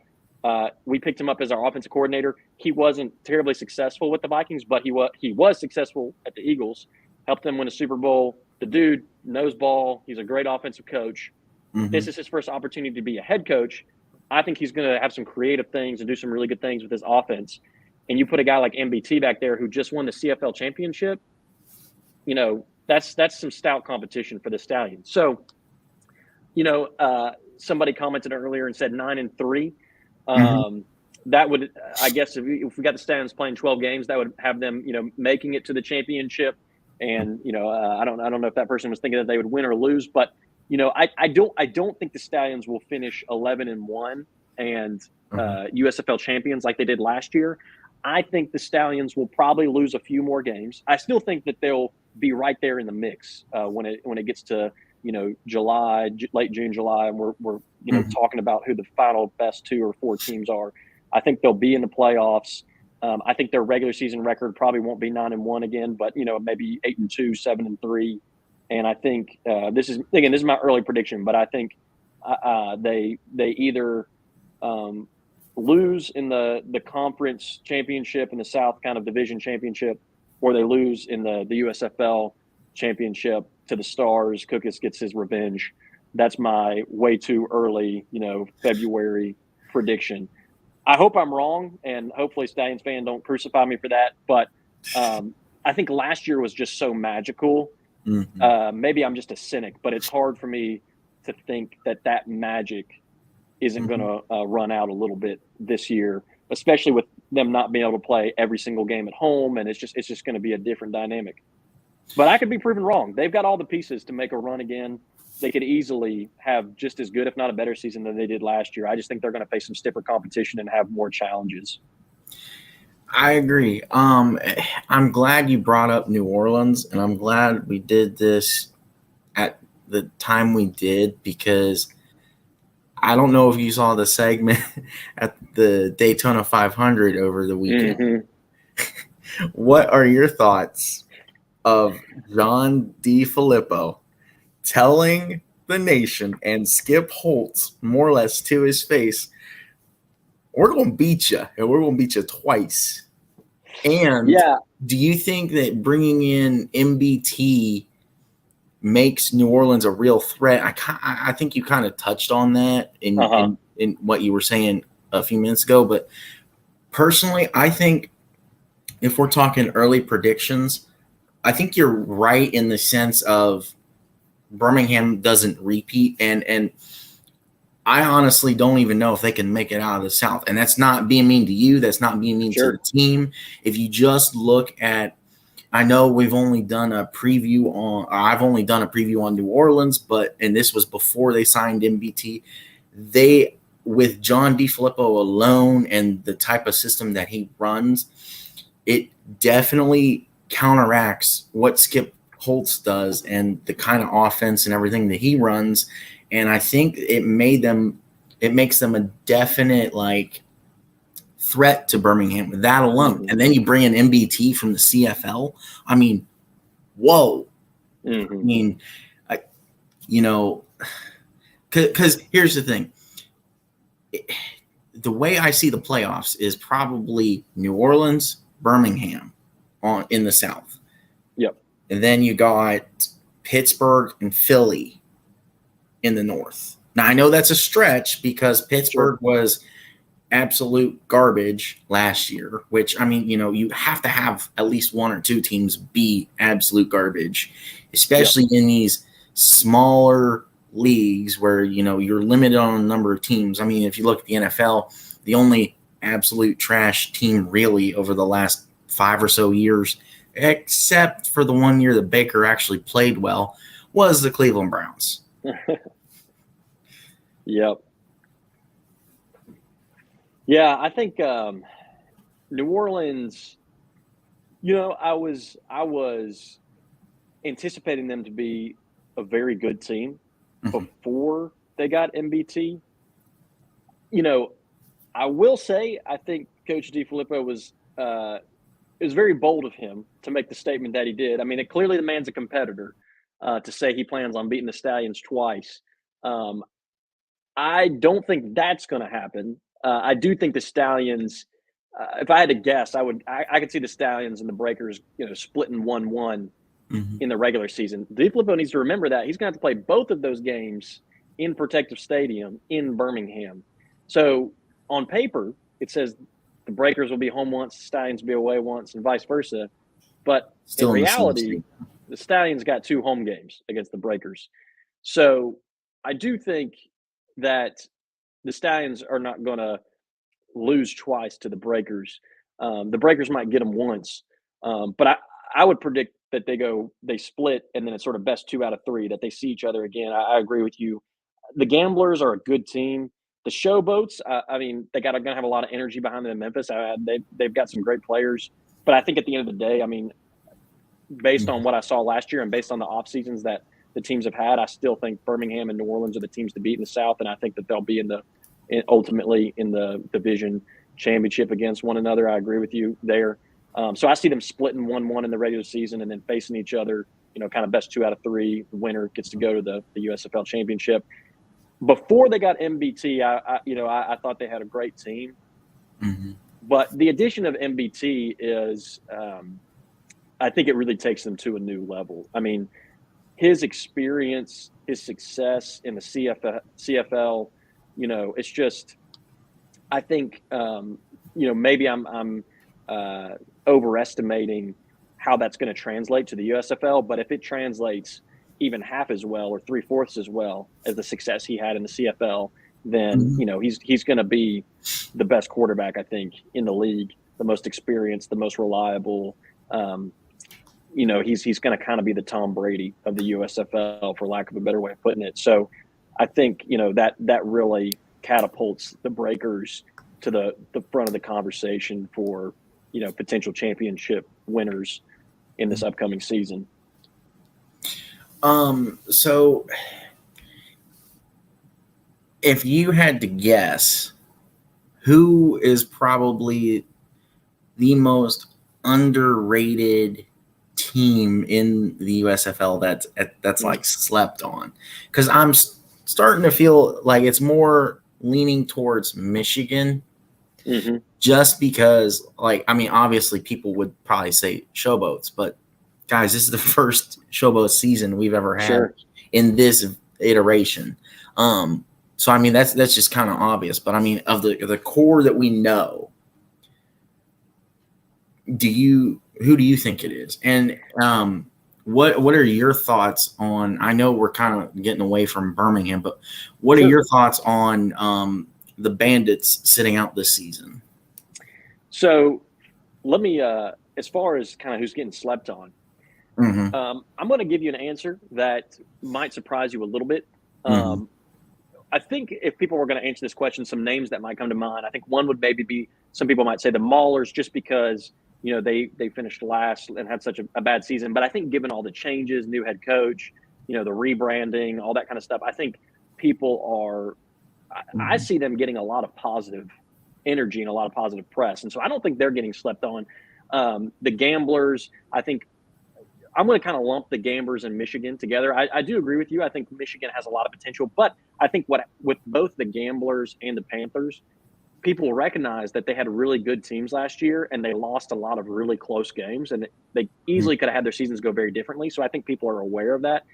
We picked him up as our offensive coordinator. He wasn't terribly successful with the Vikings, but he was successful at the Eagles. Helped them win a Super Bowl. The dude knows ball. He's a great offensive coach. Mm-hmm. This is his first opportunity to be a head coach. I think he's going to have some creative things and do some really good things with his offense. And you put a guy like MBT back there who just won the CFL championship, you know, that's some stout competition for the Stallions. So, you know, somebody commented earlier and said 9-3. That would, I guess, if we got the Stallions playing 12 games, that would have them, you know, making it to the championship. And you know, I don't know if that person was thinking that they would win or lose, but you know, I don't think the Stallions will finish 11-1 and USFL champions like they did last year. I think the Stallions will probably lose a few more games. I still think that they'll be right there in the mix when it gets to, you know, July, late June, July, and we're you know talking about who the final best 2 or 4 teams are. I think they'll be in the playoffs. I think their regular season record probably won't be 9-1 again, but you know, maybe 8-2, 7-3. And I think this is my early prediction, but I think they either lose in the conference championship in the South kind of division championship, or they lose in the USFL championship to the Stars. Cookus gets his revenge. That's my way too early, you know, February prediction. I hope I'm wrong, and hopefully Stallions fans don't crucify me for that. But I think last year was just so magical. Maybe I'm just a cynic, but it's hard for me to think that magic isn't going to run out a little bit this year, especially with them not being able to play every single game at home, and it's just going to be a different dynamic. But I could be proven wrong. They've got all the pieces to make a run again. They could easily have just as good, if not a better season than they did last year. I just think they're going to face some stiffer competition and have more challenges. I agree. I'm glad you brought up New Orleans, and I'm glad we did this at the time we did, because I don't know if you saw the segment at the Daytona 500 over the weekend. What are your thoughts of John DeFilippo telling the nation and Skip Holtz more or less to his face, we're going to beat you, and we're going to beat you twice? And do you think that bringing in MBT makes New Orleans a real threat? I think you kind of touched on that in what you were saying a few minutes ago. But personally, I think if we're talking early predictions, I think you're right in the sense of Birmingham doesn't repeat, and I honestly don't even know if they can make it out of the South. And that's not being mean to you. That's not being mean to the team. If you just look at, I know we've only done a preview on, I've only done a preview on New Orleans, and this was before they signed MBT. They, with John DeFilippo alone and the type of system that he runs, it definitely counteracts what Skip Holtz does and the kind of offense and everything that he runs. And I think it makes them a definite threat to Birmingham with that alone. And then you bring in MBT from the CFL. I mean, whoa. I mean, because here's the thing. The way I see the playoffs is probably New Orleans, Birmingham in the South. Yep. And then you got Pittsburgh and Philly in the North. Now, I know that's a stretch because Pittsburgh was absolute garbage last year, which, I mean, you have to have at least 1 or 2 teams be absolute garbage, especially in these smaller leagues where, you're limited on a number of teams. I mean, if you look at the NFL, the only absolute trash team really over the last 5 or so years, except for the 1 year that Baker actually played well, was the Cleveland Browns. Yep. Yeah, I think New Orleans, I was anticipating them to be a very good team before they got MBT. I will say I think Coach DeFilippo was it was very bold of him to make the statement that he did. I mean, clearly the man's a competitor to say he plans on beating the Stallions twice. I don't think that's going to happen. I do think the Stallions, if I had to guess, I could see the Stallions and the Breakers, splitting 1-1 in the regular season. DeFilippo needs to remember that he's going to have to play both of those games in Protective Stadium in Birmingham. So on paper, it says the Breakers will be home once, the Stallions will be away once, and vice versa. But Still in in the same reality, state. the Stallions got 2 home games against the Breakers. So I do think that the Stallions are not going to lose twice to the Breakers. The Breakers might get them once, but I would predict that they split, and then it's sort of best 2 out of 3 that they see each other again. I agree with you. The Gamblers are a good team. The Showboats, they going to have a lot of energy behind them in Memphis. They've got some great players, but I think at the end of the day, based on what I saw last year and based on the off seasons that the teams have had, I still think Birmingham and New Orleans are the teams to beat in the South, and I think that they'll be ultimately in the division championship against one another. I agree with you there. So I see them splitting 1-1 in the regular season and then facing each other, kind of best 2 out of 3. The winner gets to go to the USFL championship. Before they got MBT, I thought they had a great team. Mm-hmm. But the addition of MBT is, I think it really takes them to a new level. His experience, his success in the CFL, it's just, I think, maybe I'm overestimating how that's going to translate to the USFL. But if it translates even half as well or 3/4 as well as the success he had in the CFL, then, he's going to be the best quarterback, I think, in the league, the most experienced, the most reliable. He's going to kind of be the Tom Brady of the USFL, for lack of a better way of putting it. So I think, that really catapults the Breakers to the front of the conversation for, potential championship winners in this upcoming season. So if you had to guess, who is probably the most underrated team in the USFL that's like slept on? Because I'm starting to feel like it's more leaning towards Michigan, just because, obviously people would probably say Showboats, but guys, this is the first Showboat season we've ever had in this iteration. So that's just kind of obvious, but of the core that we know, who do you think it is? And what are your thoughts on? I know we're kind of getting away from Birmingham, but what are your thoughts on the Bandits sitting out this season? So let me, as far as kind of who's getting slept on, I'm going to give you an answer that might surprise you a little bit. I think if people were going to answer this question, some names that might come to mind, I think one would maybe be, some people might say the Maulers, just because, they finished last and had such a bad season. But I think given all the changes, new head coach, the rebranding, all that kind of stuff, I think people are, I see them getting a lot of positive energy and a lot of positive press. And so I don't think they're getting slept on. The Gamblers, I think, I'm going to kind of lump the Gamblers and Michigan together. I do agree with you. I think Michigan has a lot of potential, but I think with both the Gamblers and the Panthers, people recognize that they had really good teams last year and they lost a lot of really close games, and they easily could have had their seasons go very differently. So I think people are aware of that.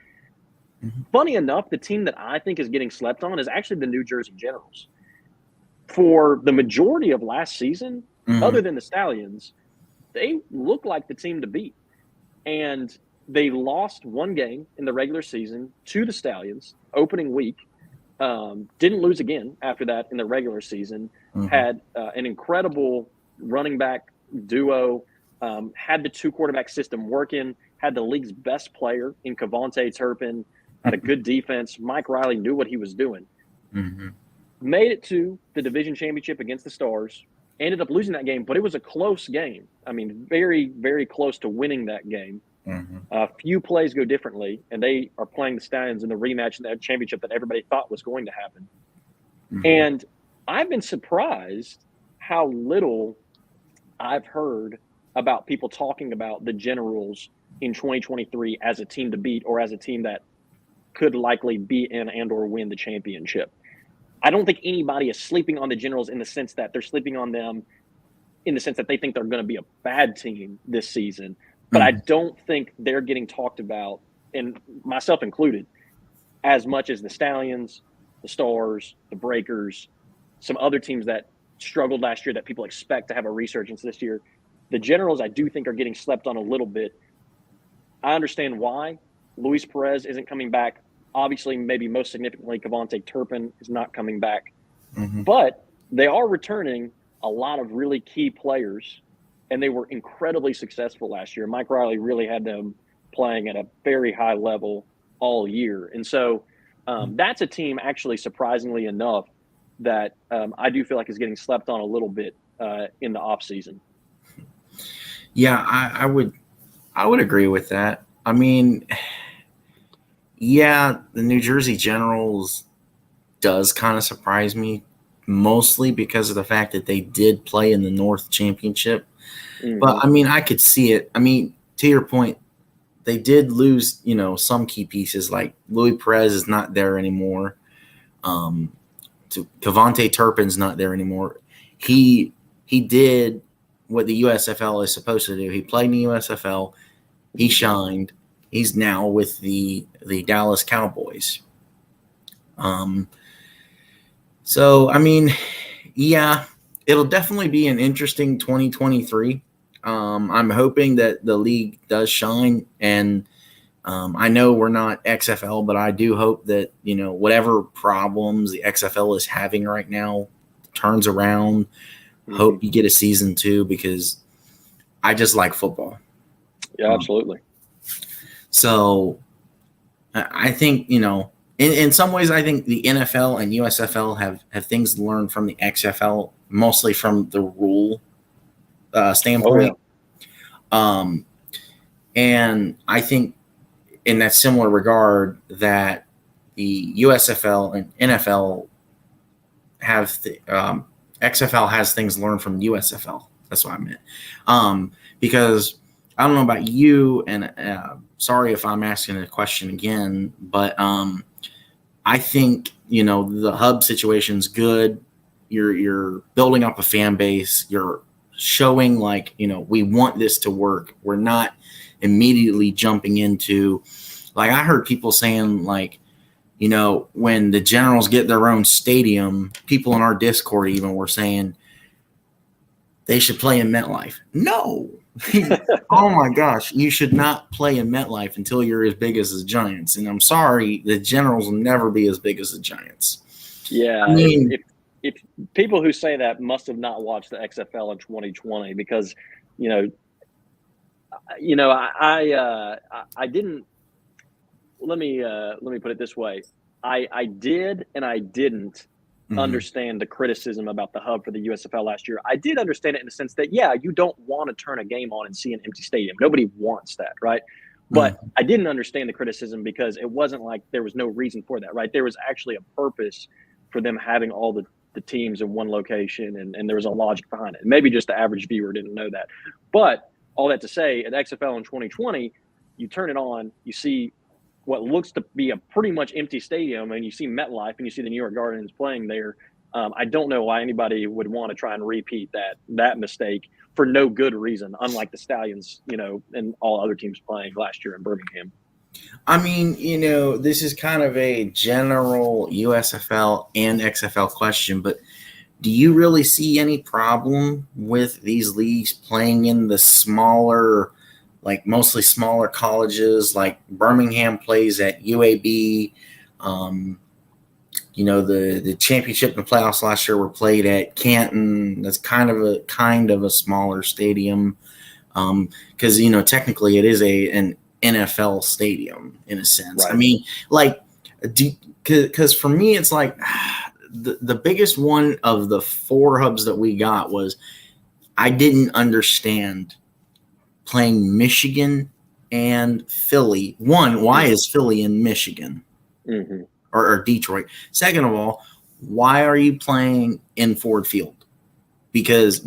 Funny enough, the team that I think is getting slept on is actually the New Jersey Generals. For the majority of last season, other than the Stallions, they look like the team to beat. And they lost one game in the regular season to the Stallions opening week. Didn't lose again after that in the regular season. Had an incredible running back duo. Had the 2-quarterback system working. Had the league's best player in Kavonte Turpin. Had a good defense. Mike Riley knew what he was doing. Made it to the division championship against the Stars. Ended up losing that game, but it was a close game. Very, very close to winning that game. A few plays go differently, and they are playing the Stallions in the rematch in that championship that everybody thought was going to happen. And I've been surprised how little I've heard about people talking about the Generals in 2023 as a team to beat, or as a team that could likely be in and or win the championship. I don't think anybody is sleeping on the Generals in the sense that they're sleeping on them in the sense that they think they're going to be a bad team this season. But I don't think they're getting talked about, and myself included, as much as the Stallions, the Stars, the Breakers, some other teams that struggled last year that people expect to have a resurgence this year. The Generals, I do think, are getting slept on a little bit. I understand why. Luis Perez isn't coming back. Obviously, maybe most significantly, Cavante Turpin is not coming back. But they are returning a lot of really key players, and they were incredibly successful last year. Mike Riley really had them playing at a very high level all year. And so that's a team, actually, surprisingly enough, that I do feel like is getting slept on a little bit in the offseason. Yeah, I would agree with that. I mean, yeah, the New Jersey Generals does kind of surprise me, mostly because of the fact that they did play in the North Championship. But, I mean, I could see it. I mean, to your point, they did lose, some key pieces. Like Luis Perez is not there anymore. Cavante Turpin's not there anymore. He did what the USFL is supposed to do. He played in the USFL. He shined. He's now with the Dallas Cowboys. So, I mean, yeah, it'll definitely be an interesting 2023. I'm hoping that the league does shine, and I know we're not XFL, but I do hope that, whatever problems the XFL is having right now turns around. Hope you get a season 2 because I just like football. Yeah, absolutely. So I think, in some ways, I think the NFL and USFL have things to learn from the XFL, mostly from the rule standpoint. And I think in that similar regard that the USFL and NFL have XFL has things learned from the USFL. That's what I meant. Because I don't know about you, and sorry if I'm asking a question again, but I think, the hub situation's good. You're building up a fan base. You're showing we want this to work. We're not immediately jumping into, I heard people saying when the Generals get their own stadium, people in our Discord even were saying they should play in MetLife. No. Oh my gosh, you should not play in MetLife until you're as big as the Giants. And I'm sorry, the Generals will never be as big as the Giants. Yeah, I mean, if people who say that must have not watched the XFL in 2020 because, I didn't. Let me put it this way: I did and I didn't understand the criticism about the hub for the USFL last year. I did understand it in the sense that, yeah, you don't want to turn a game on and see an empty stadium. Nobody wants that, right? But I didn't understand the criticism because it wasn't like there was no reason for that, right? There was actually a purpose for them having all the teams in one location, and there was a logic behind it. Maybe just the average viewer didn't know that. But all that to say, at XFL in 2020, you turn it on, you see what looks to be a pretty much empty stadium, and you see MetLife and you see the New York Guardians playing there. I don't know why anybody would want to try and repeat that mistake for no good reason, unlike the Stallions, and all other teams playing last year in Birmingham. I mean, this is kind of a general USFL and XFL question, but do you really see any problem with these leagues playing in the smaller, mostly smaller colleges? Like Birmingham plays at UAB. The championship and the playoffs last year were played at Canton. That's kind of a smaller stadium, because technically it is an NFL stadium in a sense. Right. I mean, because for me it's the biggest one of the 4 hubs that we got was I didn't understand playing Michigan and Philly. One, why is Philly in Michigan or Detroit? Second of all, why are you playing in Ford Field? Because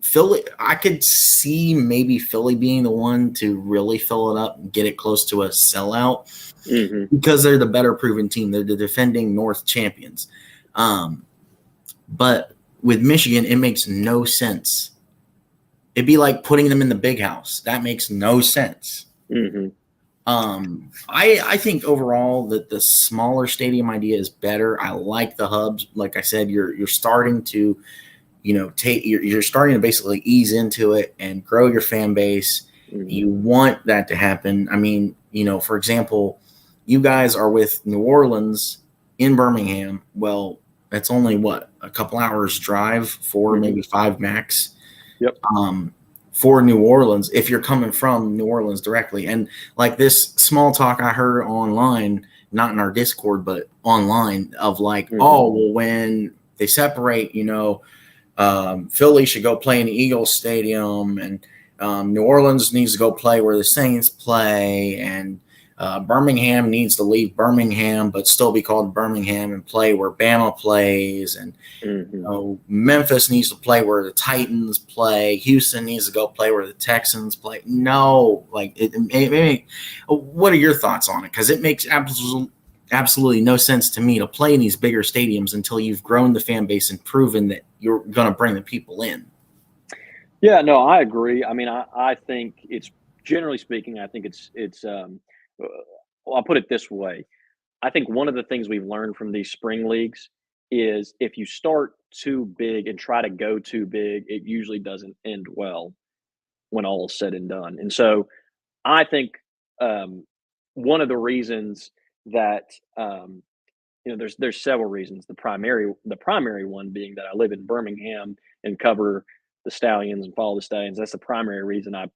Philly, I could see maybe Philly being the one to really fill it up and get it close to a sellout because they're the better proven team. They're the defending North champions. But with Michigan, it makes no sense. It'd be like putting them in the big house. That makes no sense. Mm-hmm. I think overall that the smaller stadium idea is better. I like the hubs. Like I said, you're starting to, you're starting to basically ease into it and grow your fan base. Mm-hmm. You want that to happen. I mean, for example, you guys are with New Orleans in Birmingham. Well, that's only a couple hours drive, 4 Mm-hmm. maybe 5 max. Yep. For New Orleans, if you're coming from New Orleans directly. And like this small talk I heard online, not in our Discord, but online, of like, Mm-hmm. oh, well, when they separate, Philly should go play in the Eagles Stadium, and New Orleans needs to go play where the Saints play, and Birmingham needs to leave Birmingham but still be called Birmingham and play where Bama plays, and Mm-hmm. Memphis needs to play where the Titans play. Houston needs to go play where the Texans play. No, like what are your thoughts on it? Because it makes absolutely no sense to me to play in these bigger stadiums until you've grown the fan base and proven that you're going to bring the people in. Yeah, no, I agree. I mean, I think it's, generally speaking, I think well, I'll put it this way. I think one of the things we've learned from these spring leagues is if you start too big and try to go too big, it usually doesn't end well when all is said and done. And so I think one of the reasons that there's several reasons. The primary one being that I live in Birmingham and cover the Stallions and follow the Stallions. That's the primary reason I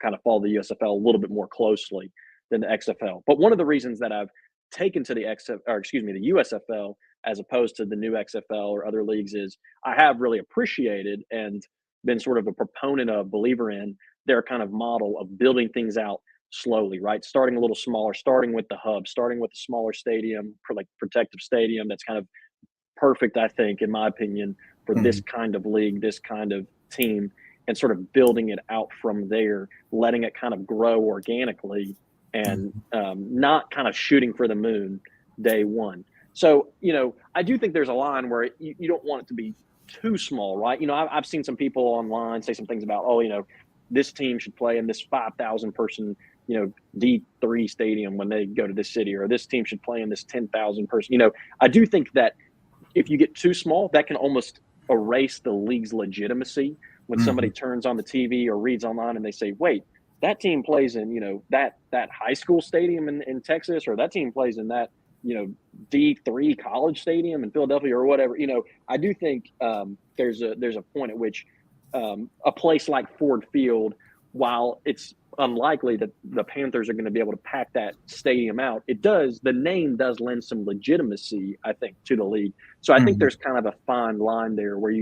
kind of follow the USFL a little bit more closely than the XFL. But one of the reasons that I've taken to the the USFL as opposed to the new XFL or other leagues is I have really appreciated and been sort of a proponent of, believer in their kind of model of building things out slowly, right? Starting a little smaller, starting with the hub, starting with a smaller stadium, like protective stadium. That's kind of perfect, I think, in my opinion, for this kind of league, this kind of team, and sort of building it out from there, letting it kind of grow organically and not kind of shooting for the moon day one. So, I do think there's a line where you don't want it to be too small, right? I've seen some people online say some things about, this team should play in this 5,000 person, D3 stadium when they go to this city, or this team should play in this 10,000 person. I do think that if you get too small, that can almost erase the league's legitimacy when somebody turns on the TV or reads online and they say, wait, that team plays in, that high school stadium in Texas, or that team plays in that, D3 college stadium in Philadelphia or whatever. I do think there's a point at which a place like Ford Field, while it's unlikely that the Panthers are going to be able to pack that stadium out, the name does lend some legitimacy, I think, to the league. So I think there's kind of a fine line there where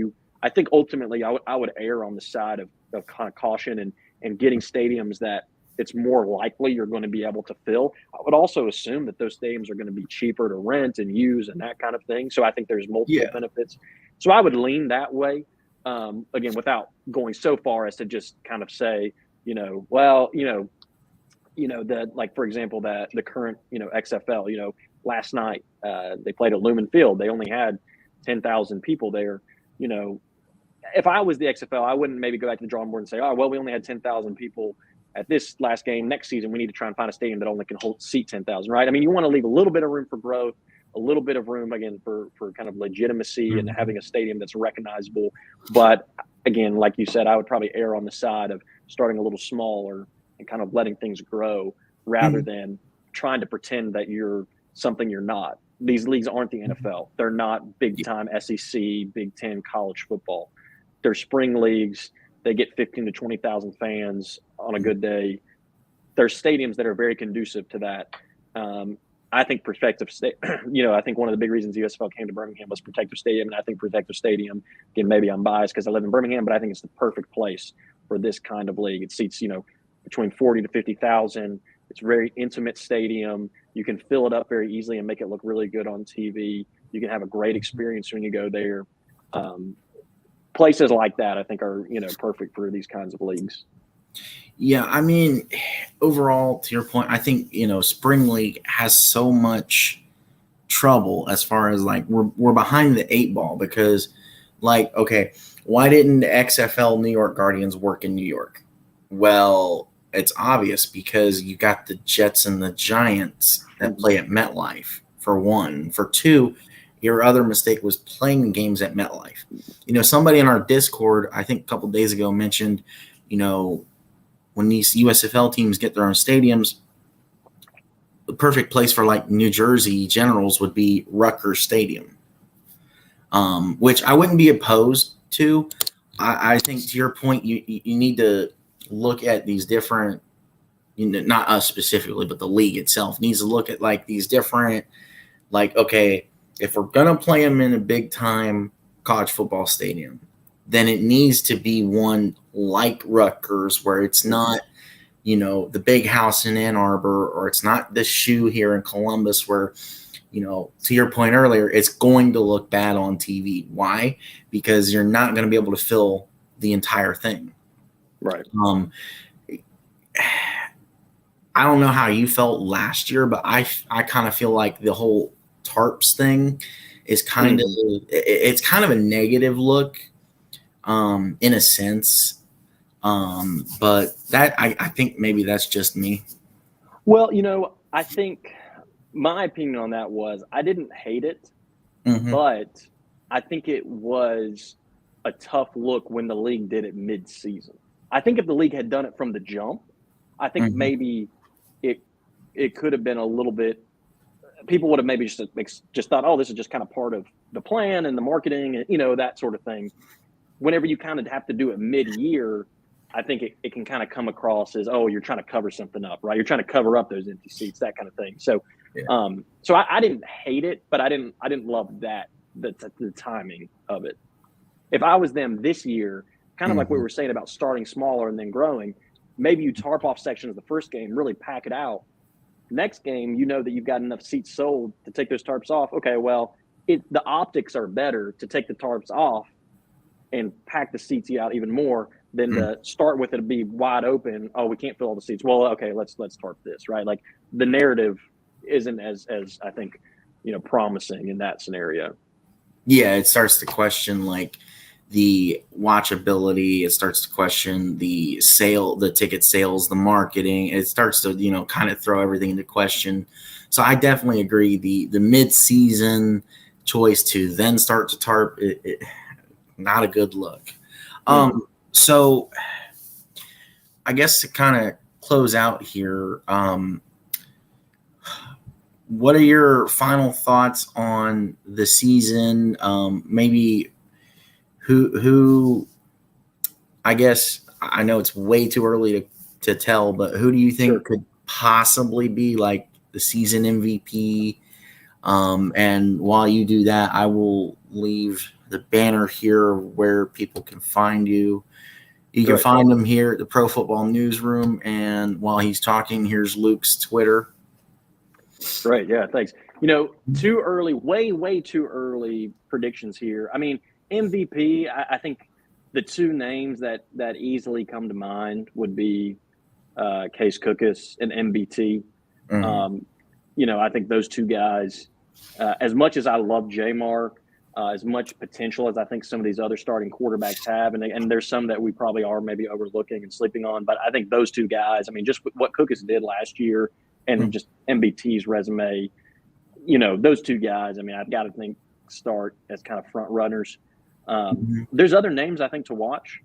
I think ultimately I would err on the side of kind of caution and getting stadiums that it's more likely you're going to be able to fill. I would also assume that those stadiums are going to be cheaper to rent and use and that kind of thing. So I think there's multiple benefits. So I would lean that way, again, without going so far as to just kind of say, that, like, for example, that the current, XFL, last night they played at Lumen Field. They only had 10,000 people there. If I was the XFL, I wouldn't maybe go back to the drawing board and say, oh, well, we only had 10,000 people at this last game. Next season, we need to try and find a stadium that only can seat 10,000, right? I mean, you want to leave a little bit of room for growth, a little bit of room, again, for kind of legitimacy and having a stadium that's recognizable. But again, like you said, I would probably err on the side of starting a little smaller and kind of letting things grow rather than trying to pretend that you're something you're not. These leagues aren't the NFL. They're not big-time SEC, Big Ten college football. They're spring leagues. They get 15 to 20,000 fans on a good day. There's stadiums that are very conducive to that. I think Protective I think one of the big reasons the USFL came to Birmingham was Protective Stadium, and I think Protective Stadium, again, maybe I'm biased because I live in Birmingham, but I think it's the perfect place for this kind of league. It seats, between 40 to 50,000. It's a very intimate stadium. You can fill it up very easily and make it look really good on TV. You can have a great experience when you go there. Places like that, I think, are perfect for these kinds of leagues. Yeah, I mean, overall, to your point, I think spring league has so much trouble as far as like we're behind the 8 ball because like, okay, why didn't the XFL New York Guardians work in New York? Well, it's obvious because you got the Jets and the Giants that play at MetLife, for one. For two, your other mistake was playing the games at MetLife. Somebody in our Discord, I think a couple of days ago, mentioned, when these USFL teams get their own stadiums, the perfect place for like New Jersey Generals would be Rutgers Stadium, which I wouldn't be opposed to. I think to your point, you need to look at these different, not us specifically, but the league itself needs to look at like these different, like, okay, if we're going to play them in a big time college football stadium, then it needs to be one like Rutgers where it's not, the big house in Ann Arbor, or it's not the shoe here in Columbus where, to your point earlier, it's going to look bad on TV. Why? Because you're not going to be able to fill the entire thing. Right. I don't know how you felt last year, but I kind of feel like the whole tarps thing is kind of it's kind of a negative look, in a sense. But that I think maybe that's just me. Well, I think my opinion on that was I didn't hate it, but I think it was a tough look when the league did it mid-season. I think if the league had done it from the jump, I think maybe it could have been a little bit. People would have maybe just thought, oh, this is just kind of part of the plan and the marketing and that sort of thing. Whenever you kind of have to do it mid-year, I think it can kind of come across as, oh, you're trying to cover something up, right? You're trying to cover up those empty seats, that kind of thing. So, yeah. So I didn't hate it, but I didn't love that the timing of it. If I was them this year, kind of like we were saying about starting smaller and then growing, maybe you tarp off sections the first game, really pack it out. Next game, that you've got enough seats sold to take those tarps off. Okay, well, the optics are better to take the tarps off and pack the seats out even more than to start with it to be wide open. Oh, we can't fill all the seats. Well, okay, let's tarp this, right? Like the narrative isn't as I think, promising in that scenario. Yeah, it starts to question like the watchability. It starts to question the ticket sales, the marketing. It starts to, kind of throw everything into question. So I definitely agree. The mid-season choice to then start to tarp, not a good look. So I guess to kind of close out here, what are your final thoughts on the season? Maybe who I guess I know it's way too early to tell, but who do you think could possibly be like the season MVP? And while you do that, I will leave the banner here where people can find you. You can find him here at the Pro Football Newsroom. And while he's talking, here's Luke's Twitter. Great. Yeah, thanks. Too early, way too early predictions here. I mean, MVP, I think the two names that easily come to mind would be Case Cookus and MBT. I think those two guys, as much as I love J-Mar, as much potential as I think some of these other starting quarterbacks have, and there's some that we probably are maybe overlooking and sleeping on, but I think those two guys, I mean, just what Cookus did last year and just MBT's resume, those two guys, I mean, I've got to think start as kind of front runners. There's other names I think to watch.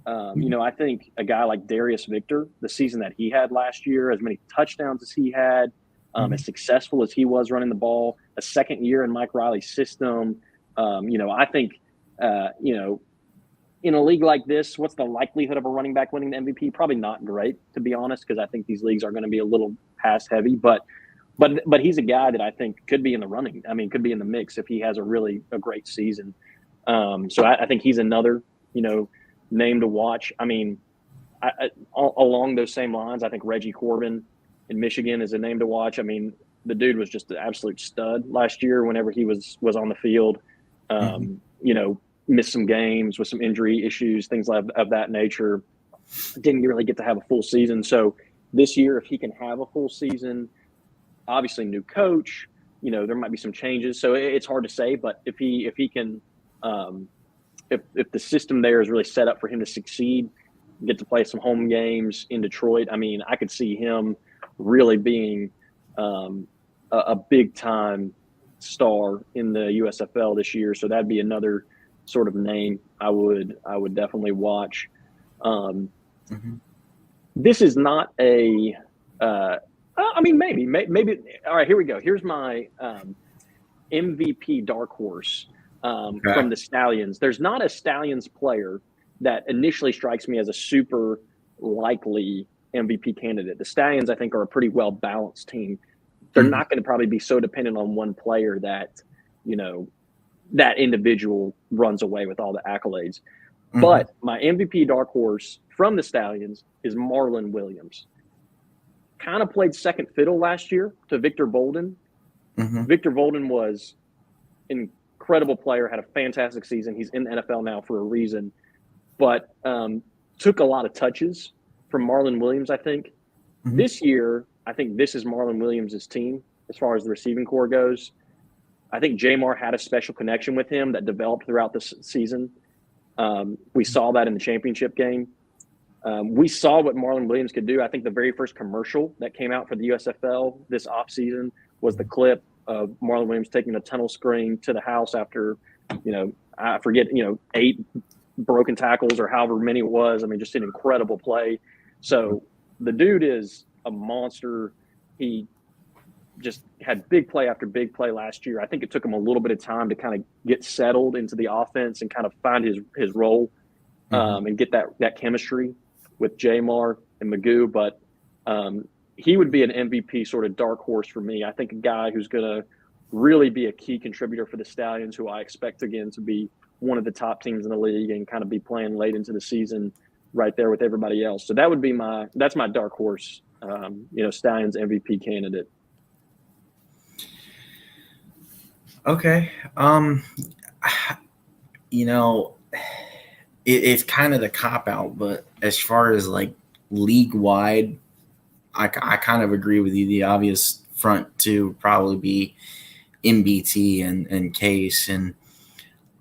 I think a guy like Darius Victor, the season that he had last year, as many touchdowns as he had, as successful as he was running the ball, a second year in Mike Riley's system. I think, in a league like this, what's the likelihood of a running back winning the MVP? Probably not great, to be honest, because I think these leagues are going to be a little pass heavy. But he's a guy that I think could be in the running. I mean, could be in the mix if he has a great season. So I think he's another, name to watch. I mean, along those same lines, I think Reggie Corbin in Michigan is a name to watch. I mean, the dude was just an absolute stud last year whenever he was on the field. Missed some games with some injury issues, things of that nature. Didn't really get to have a full season. So this year, if he can have a full season, obviously new coach, there might be some changes. So it's hard to say. But if he can, if the system there is really set up for him to succeed, get to play some home games in Detroit, I mean, I could see him really being a big time star in the USFL this year. So that'd be another sort of name I would definitely watch. This is not a. I mean, maybe. All right, here we go. Here's my MVP dark horse from the Stallions. There's not a Stallions player that initially strikes me as a super likely MVP candidate. The Stallions, I think, are a pretty well balanced team. They're not going to probably be so dependent on one player that, that individual runs away with all the accolades. But my MVP dark horse from the Stallions is Marlon Williams. Kind of played second fiddle last year to Victor Bolden. Victor Bolden was an incredible player, had a fantastic season. He's in the NFL now for a reason, but took a lot of touches from Marlon Williams, I think. This year, I think this is Marlon Williams' team as far as the receiving corps goes. I think Jamar had a special connection with him that developed throughout the season. We saw that in the championship game. We saw what Marlon Williams could do. I think the very first commercial that came out for the USFL this offseason was the clip of Marlon Williams taking a tunnel screen to the house after, I forget, 8 broken tackles or however many it was. I mean, just an incredible play. So the dude is a monster. He just had big play after big play last year. I think it took him a little bit of time to kind of get settled into the offense and kind of find his role and get that chemistry with Jamar and Magoo. But he would be an MVP sort of dark horse for me. I think a guy who's going to really be a key contributor for the Stallions, who I expect, again, to be one of the top teams in the league and kind of be playing late into the season right there with everybody else. So that would be that's my dark horse, Stallions MVP candidate. Okay. It's kind of the cop out, but as far as like league wide, I kind of agree with you. The obvious front two probably be MBT and Case, and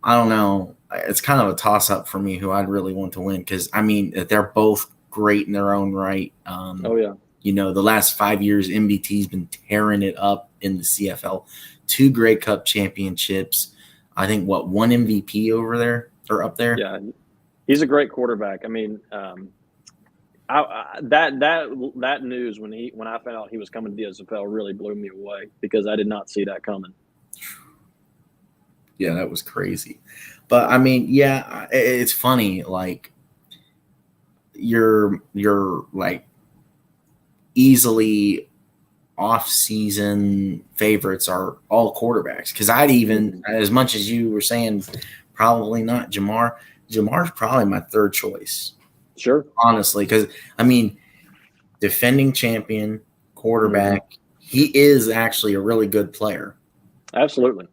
I don't know. It's kind of a toss up for me who I'd really want to win, because I mean they're both great in their own right. The last 5 years MBT's been tearing it up in the CFL. 2 Grey Cup championships. I think one MVP over there or up there. Yeah, he's a great quarterback. I mean, that news when I found out he was coming to the USFL really blew me away, because I did not see that coming. Yeah, that was crazy. But I mean, yeah, it's funny. Like you're like easily off-season favorites are all quarterbacks, because I'd even, as much as you were saying, probably not Jamar. Jamar's probably my third choice. Sure. Honestly, because, I mean, defending champion, quarterback, he is actually a really good player. Absolutely.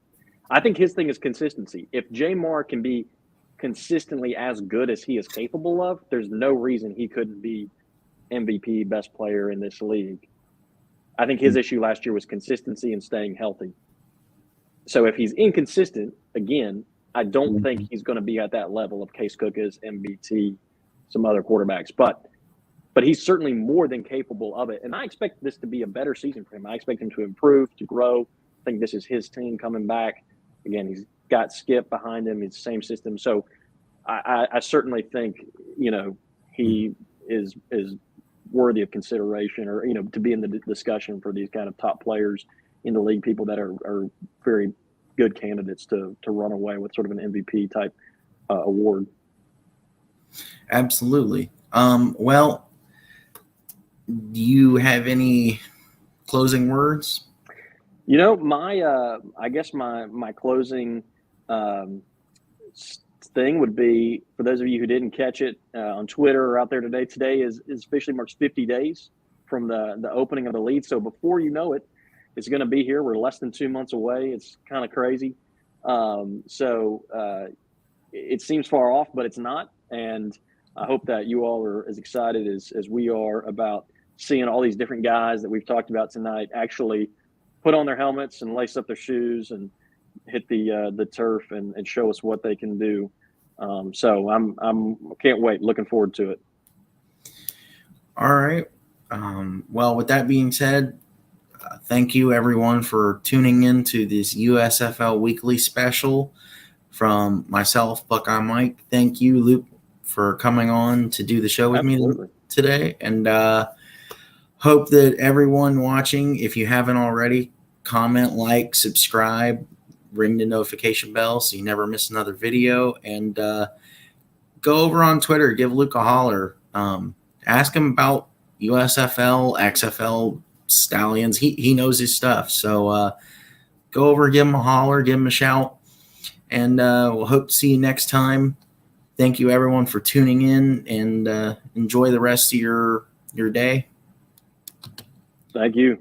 I think his thing is consistency. If Jamar can be consistently as good as he is capable of, there's no reason he couldn't be MVP, best player in this league. I think his issue last year was consistency and staying healthy. So if he's inconsistent, again, I don't think he's going to be at that level of Case Cook's, MBT, some other quarterbacks. But he's certainly more than capable of it. And I expect this to be a better season for him. I expect him to improve, to grow. I think this is his team coming back. Again, he's got Skip behind him. It's the same system. So I certainly think, he is worthy of consideration, or to be in the discussion for these kind of top players in the league, people that are very good candidates to run away with sort of an MVP type award. Absolutely. Well, do you have any closing words? I guess my closing thing would be, for those of you who didn't catch it on Twitter or out there today is officially marks 50 days from the opening of the league. So before you know it, it's going to be here. We're less than 2 months away. It's kind of crazy. It seems far off, but it's not. And I hope that you all are as excited as we are about seeing all these different guys that we've talked about tonight actually put on their helmets and lace up their shoes and hit the turf and show us what they can do. So I'm can't wait. Looking forward to it. All right. Well, with that being said, thank you everyone for tuning in to this USFL weekly special from myself, Buckeye Mike. Thank you, Luke, for coming on to do the show with Absolutely. me today. And hope that everyone watching, if you haven't already, comment, like, subscribe, ring the notification bell so you never miss another video. And go over on Twitter, give Luke a holler. Ask him about USFL, XFL, Stallions. He knows his stuff. So go over, give him a holler, give him a shout. And we'll hope to see you next time. Thank you, everyone, for tuning in, and enjoy the rest of your day. Thank you.